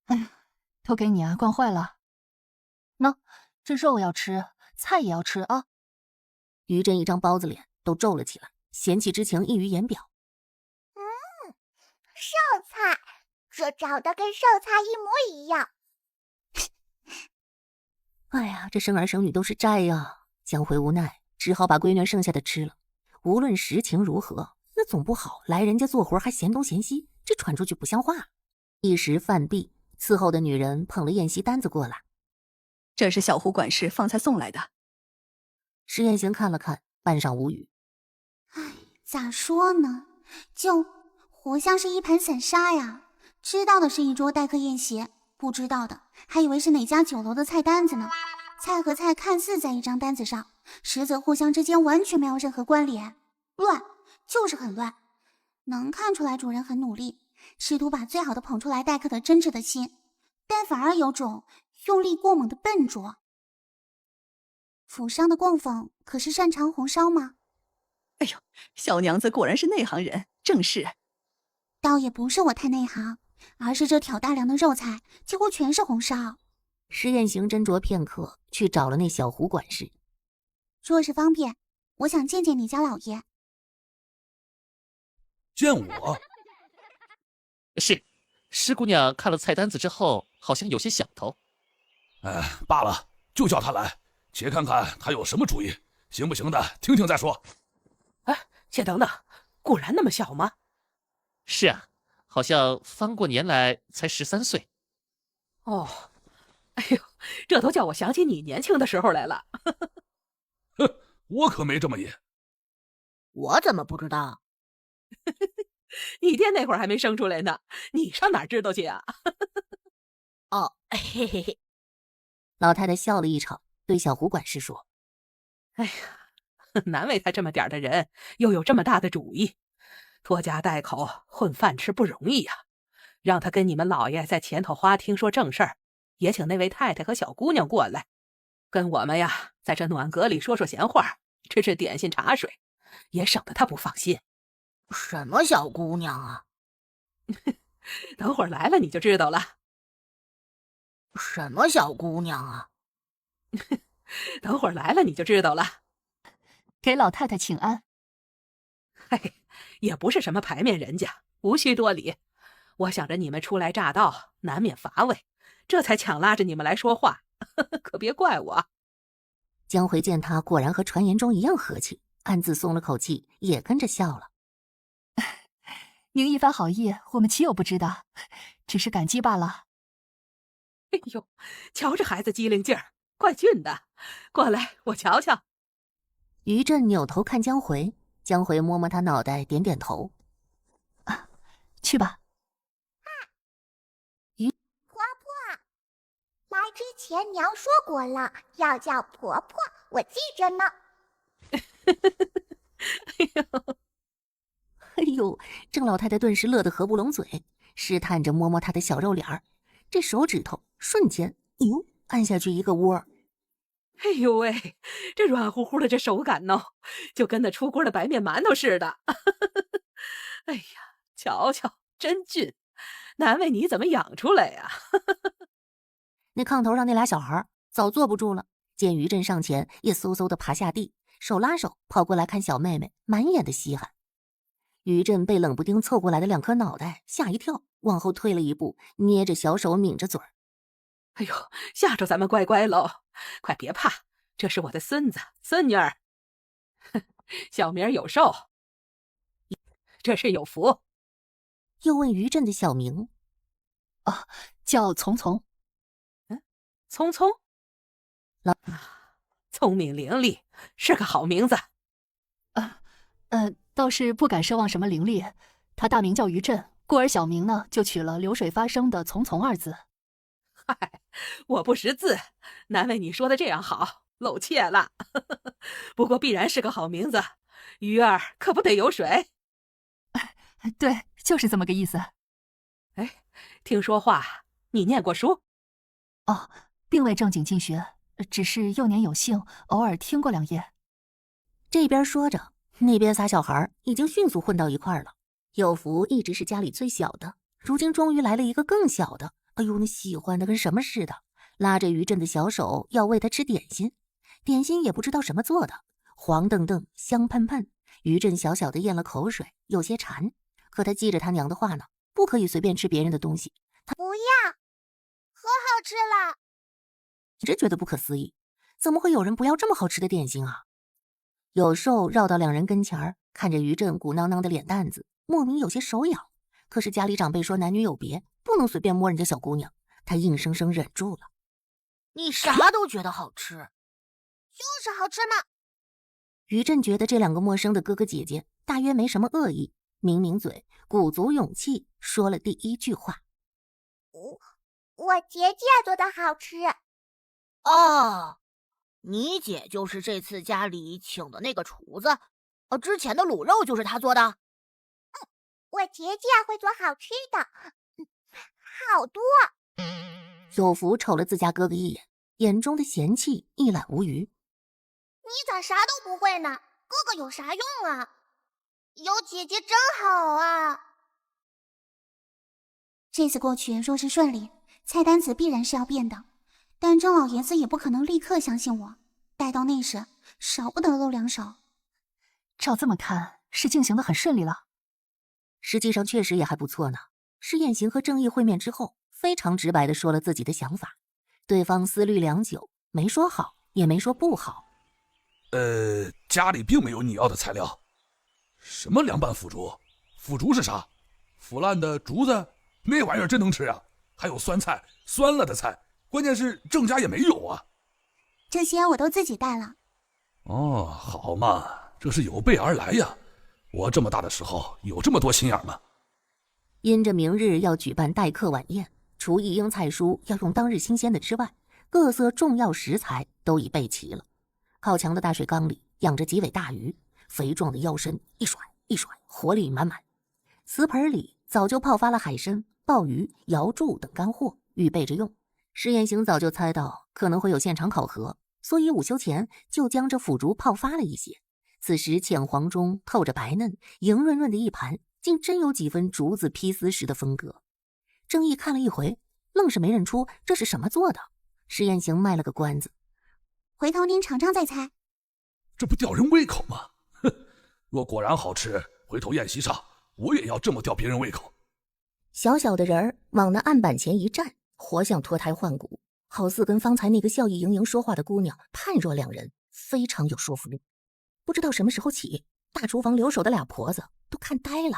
哎呀，都给你啊，惯坏了。喏，这肉要吃，菜也要吃啊。于震一张包子脸都皱了起来，嫌弃之情溢于言表。寿菜，这长得跟寿菜一模一样。哎呀，这生儿生女都是债呀！江辉无奈，只好把闺女剩下的吃了。无论实情如何，那总不好来人家做活还嫌东嫌西，这传出去不像话。一时饭毕，伺候的女人捧了宴席单子过来。这是小胡管事方才送来的。施艳行看了看，半晌无语。咋说呢，就活像是一盘散沙呀。知道的是一桌待客宴席，不知道的还以为是哪家酒楼的菜单子呢。菜和菜看似在一张单子上，实则互相之间完全没有任何关联，乱，就是很乱。能看出来主人很努力，试图把最好的捧出来待客的真挚的心，但反而有种用力过猛的笨拙。府上的供奉可是擅长红烧吗？哎呦，小娘子果然是内行人，正是。倒也不是我太内行，而是这挑大梁的肉菜几乎全是红烧。施艳行斟酌片刻，去找了那小胡管事。若是方便，我想见见你家老爷。见我？是，施姑娘看了菜单子之后，好像有些想头。罢了，就叫他来，且看看他有什么主意，行不行的，听听再说。且等等，果然那么小吗？是啊，好像翻过年来才13岁。哦，哎呦，这都叫我想起你年轻的时候来了。哼，我可没这么野。我怎么不知道？你爹那会儿还没生出来呢，你上哪知道去啊？哦，嘿嘿嘿。老太太笑了一场，对小胡管事说：“哎呀，难为他这么点的人，又有这么大的主意，拖家带口混饭吃不容易呀。让他跟你们老爷在前头花厅说正事儿，也请那位太太和小姑娘过来，跟我们呀在这暖阁里说说闲话，吃吃点心茶水，也省得他不放心。”什么小姑娘啊？等会儿来了你就知道了。什么小姑娘啊？等会儿来了你就知道了。给老太太请安。嘿，也不是什么牌面人家，无需多礼。我想着你们初来乍到，难免乏味，这才强拉着你们来说话，可别怪我。江回见他果然和传言中一样和气，暗自松了口气，也跟着笑了。您一番好意，我们岂有不知的，只是感激罢了。哎呦，瞧这孩子机灵劲儿，怪俊的，过来我瞧瞧。于震扭头看江回，江回摸摸他脑袋，点点头。去吧。婆婆，来之前娘说过了，要叫婆婆，我记着呢。哎呦，郑老太太顿时乐得合不拢嘴，试探着摸摸她的小肉脸儿，这手指头瞬间按下去一个窝。哎呦喂，这软乎乎的这手感呢，就跟那出锅的白面馒头似的。哎呀，瞧瞧，真俊，难为你怎么养出来呀？那炕头上那俩小孩早坐不住了，见于震上前，也嗖嗖的爬下地，手拉手跑过来看小妹妹，满眼的稀罕。于震被冷不丁凑过来的2颗脑袋吓一跳，往后退了一步，捏着小手抿着嘴儿。哎呦，吓着咱们乖乖喽！快别怕，这是我的孙子孙女儿，小名有寿，这是有福。又问于震的小名，叫从从。聪聪，聪明伶俐，是个好名字。倒是不敢奢望什么伶俐。他大名叫于震，故而小名呢就取了流水发声的从从2字。嗨，我不识字，难为你说的这样好，露怯了。不过必然是个好名字，鱼儿可不得有水。对，就是这么个意思。哎，听说话，你念过书？哦，并未正经进学，只是幼年有幸，偶尔听过2页。这边说着，那边仨小孩已经迅速混到一块儿了。有福一直是家里最小的，如今终于来了一个更小的。哎呦，那喜欢的跟什么似的，拉着于震的小手要喂他吃点心，点心也不知道什么做的，黄澄澄香喷喷。于震小小的咽了口水，有些馋，可他记着他娘的话呢，不可以随便吃别人的东西。他不要，可好吃了。一直觉得不可思议，怎么会有人不要这么好吃的点心啊？有寿绕到2人跟前儿，看着于震鼓囊囊的脸蛋子，莫名有些手痒。可是家里长辈说男女有别，不能随便摸人家小姑娘，他硬生生忍住了。你啥都觉得好吃，就是好吃嘛。于震觉得这2个陌生的哥哥姐姐大约没什么恶意，抿抿嘴，鼓足勇气说了第一句话：我姐姐做的好吃。哦，你姐就是这次家里请的那个厨子，之前的卤肉就是她做的。我姐姐会做好吃的，好多。有福瞅了自家哥哥一眼，眼中的嫌弃一览无余。你咋啥都不会呢？哥哥有啥用啊？有姐姐真好啊！这次过去若是顺利，菜单子必然是要变的，但郑老爷子也不可能立刻相信我，待到那时，少不得露2手。照这么看，是进行得很顺利了。实际上确实也还不错呢。施艳行和郑义会面之后，非常直白地说了自己的想法，对方思虑良久，没说好，也没说不好。家里并没有你要的材料。什么凉拌腐竹？腐竹是啥？腐烂的竹子？那玩意儿真能吃啊！还有酸菜，酸了的菜，关键是郑家也没有啊。这些我都自己带了。哦，好嘛，这是有备而来呀。我这么大的时候有这么多心眼吗？因着明日要举办待客晚宴，除一应菜蔬要用当日新鲜的之外，各色重要食材都已备齐了。靠墙的大水缸里养着几尾大鱼，肥壮的腰身一甩一甩，活力满满。瓷盆里早就泡发了海参、鲍鱼、瑶柱等干货，预备着用。施艳行早就猜到可能会有现场考核，所以午休前就将这腐竹泡发了一些。此时浅黄中透着白嫩，莹润润的一盘，竟真有几分竹子披丝时的风格。郑义看了一回，愣是没认出这是什么做的。施艳行卖了个关子，回头您尝尝再猜。这不吊人胃口吗？哼，若果然好吃，回头宴席上我也要这么吊别人胃口。小小的人儿往那案板前一站，活像脱胎换骨，好似跟方才那个笑意盈盈说话的姑娘判若两人，非常有说服力。不知道什么时候起，大厨房留守的俩婆子都看呆了。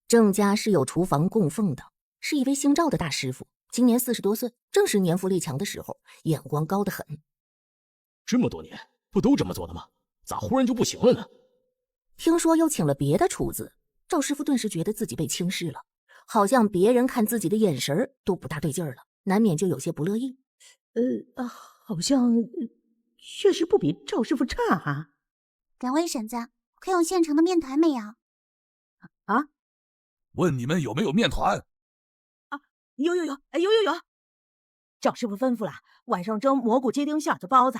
郑家是有厨房供奉的，是一位姓赵的大师傅，今年40多岁，正是年富力强的时候，眼光高得很。这么多年不都这么做的吗？咋忽然就不行了呢？听说又请了别的厨子，赵师傅顿时觉得自己被轻视了，好像别人看自己的眼神都不大对劲儿了，难免就有些不乐意。好像确实不比赵师傅差啊。两位婶子，可有现成的面团没有？啊？问你们有没有面团？啊，有。赵师傅吩咐了，晚上蒸蘑菇鸡丁馅的包子，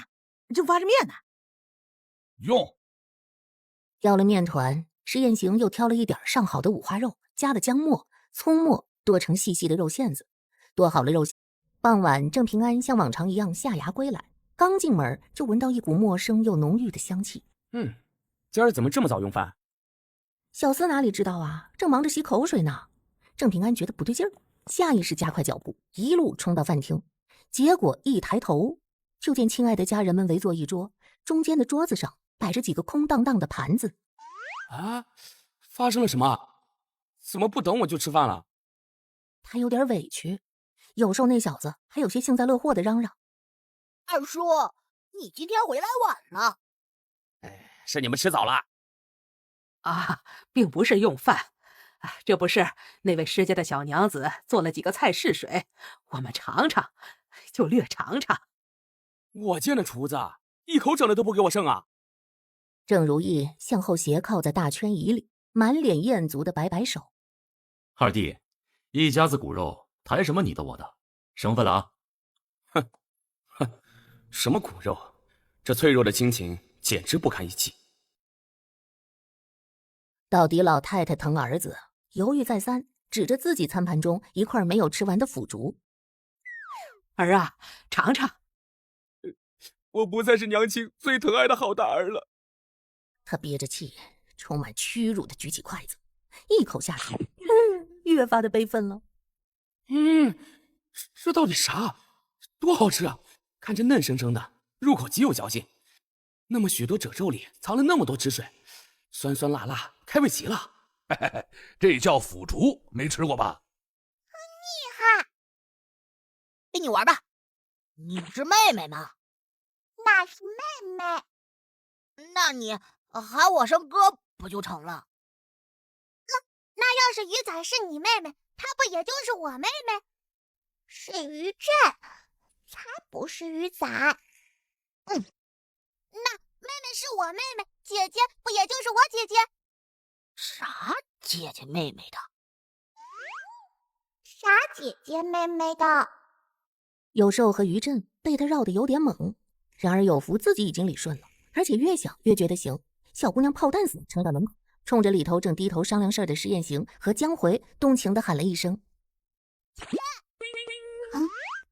正发着面呢。用。要了面团，石彦行又挑了一点上好的五花肉，加了姜末、葱末，剁成细细的肉馅子。剁好了肉馅，傍晚郑平安像往常一样下衙归来，刚进门就闻到一股陌生又浓郁的香气。今儿怎么这么早用饭？小厮哪里知道啊，正忙着吸口水呢。郑平安觉得不对劲儿，下意识加快脚步，一路冲到饭厅。结果一抬头，就见亲爱的家人们围坐一桌，中间的桌子上摆着几个空荡荡的盘子。啊，发生了什么？怎么不等我就吃饭了？他有点委屈，有时候那小子还有些幸灾乐祸的嚷嚷：“二叔，你今天回来晚了。”是你们吃早了。啊，并不是用饭，这不是那位施家的小娘子做了几个菜试水，我们尝尝，就略尝尝。我见了厨子，一口整的都不给我剩啊！郑如意向后斜靠在大圈椅里，满脸艳足的摆摆手：“二弟，一家子骨肉，谈什么你的我的，生分了啊！”什么骨肉？这脆弱的亲情简直不堪一击。到底老太太疼儿子，犹豫再三，指着自己餐盘中一块没有吃完的腐竹：“儿啊，尝尝。”我不再是娘亲最疼爱的好大儿了。他憋着气，充满屈辱的举起筷子，一口下去，越发的悲愤了。这到底啥？多好吃啊！看着嫩生生的，入口极有嚼劲。那么许多褶皱里藏了那么多汁水，酸酸辣辣，开胃极了。这叫腐竹，没吃过吧？厉害！跟你玩吧。你是妹妹吗？那是妹妹。那你喊我声哥不就成了？那要是鱼仔是你妹妹，她不也就是我妹妹？是于震，才不是鱼仔。那妹妹是我妹妹，姐姐不也就是我姐姐？啥姐姐妹妹的？啥姐姐妹妹的？有时候和于震被他绕得有点猛，然而有福自己已经理顺了，而且越想越觉得行。小姑娘炮弹似的冲到门口，冲着里头正低头商量事儿的石彦行和江回动情地喊了一声：“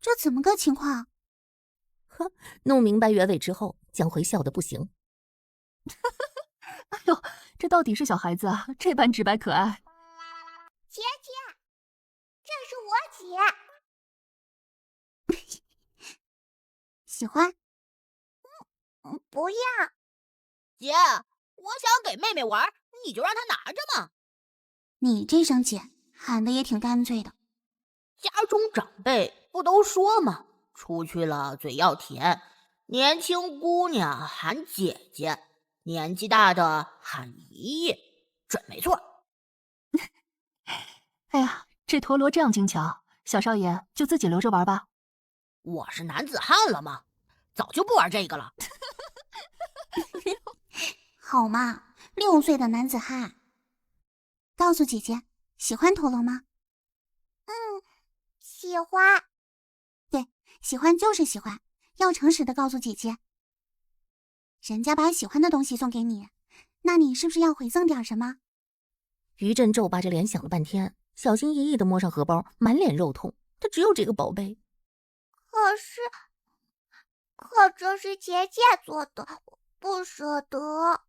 这怎么个情况？”呵，弄明白原委之后，江回笑得不行。哎呦，这到底是小孩子啊，这般直白可爱。姐姐，这是我姐。喜欢？不要。姐，我想给妹妹玩，你就让她拿着嘛。你这声姐喊的也挺干脆的。家中长辈不都说吗？出去了嘴要甜，年轻姑娘喊姐姐，年纪大的喊姨姨，准没错。哎呀，这陀螺这样精巧，小少爷就自己留着玩吧。我是男子汉了吗？早就不玩这个了。好嘛，6岁的男子汉。告诉姐姐，喜欢陀螺吗？喜欢。对，喜欢就是喜欢，要诚实的告诉姐姐。人家把喜欢的东西送给你，那你是不是要回赠点什么？于震皱巴着脸想了半天，小心翼翼的摸上荷包，满脸肉痛。他只有这个宝贝。可这是姐姐做的，不舍得。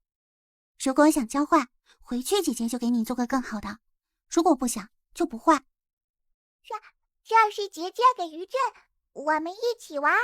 如果想交换，回去姐姐就给你做个更好的；如果不想，就不换。这是姐姐给于震，我们一起玩。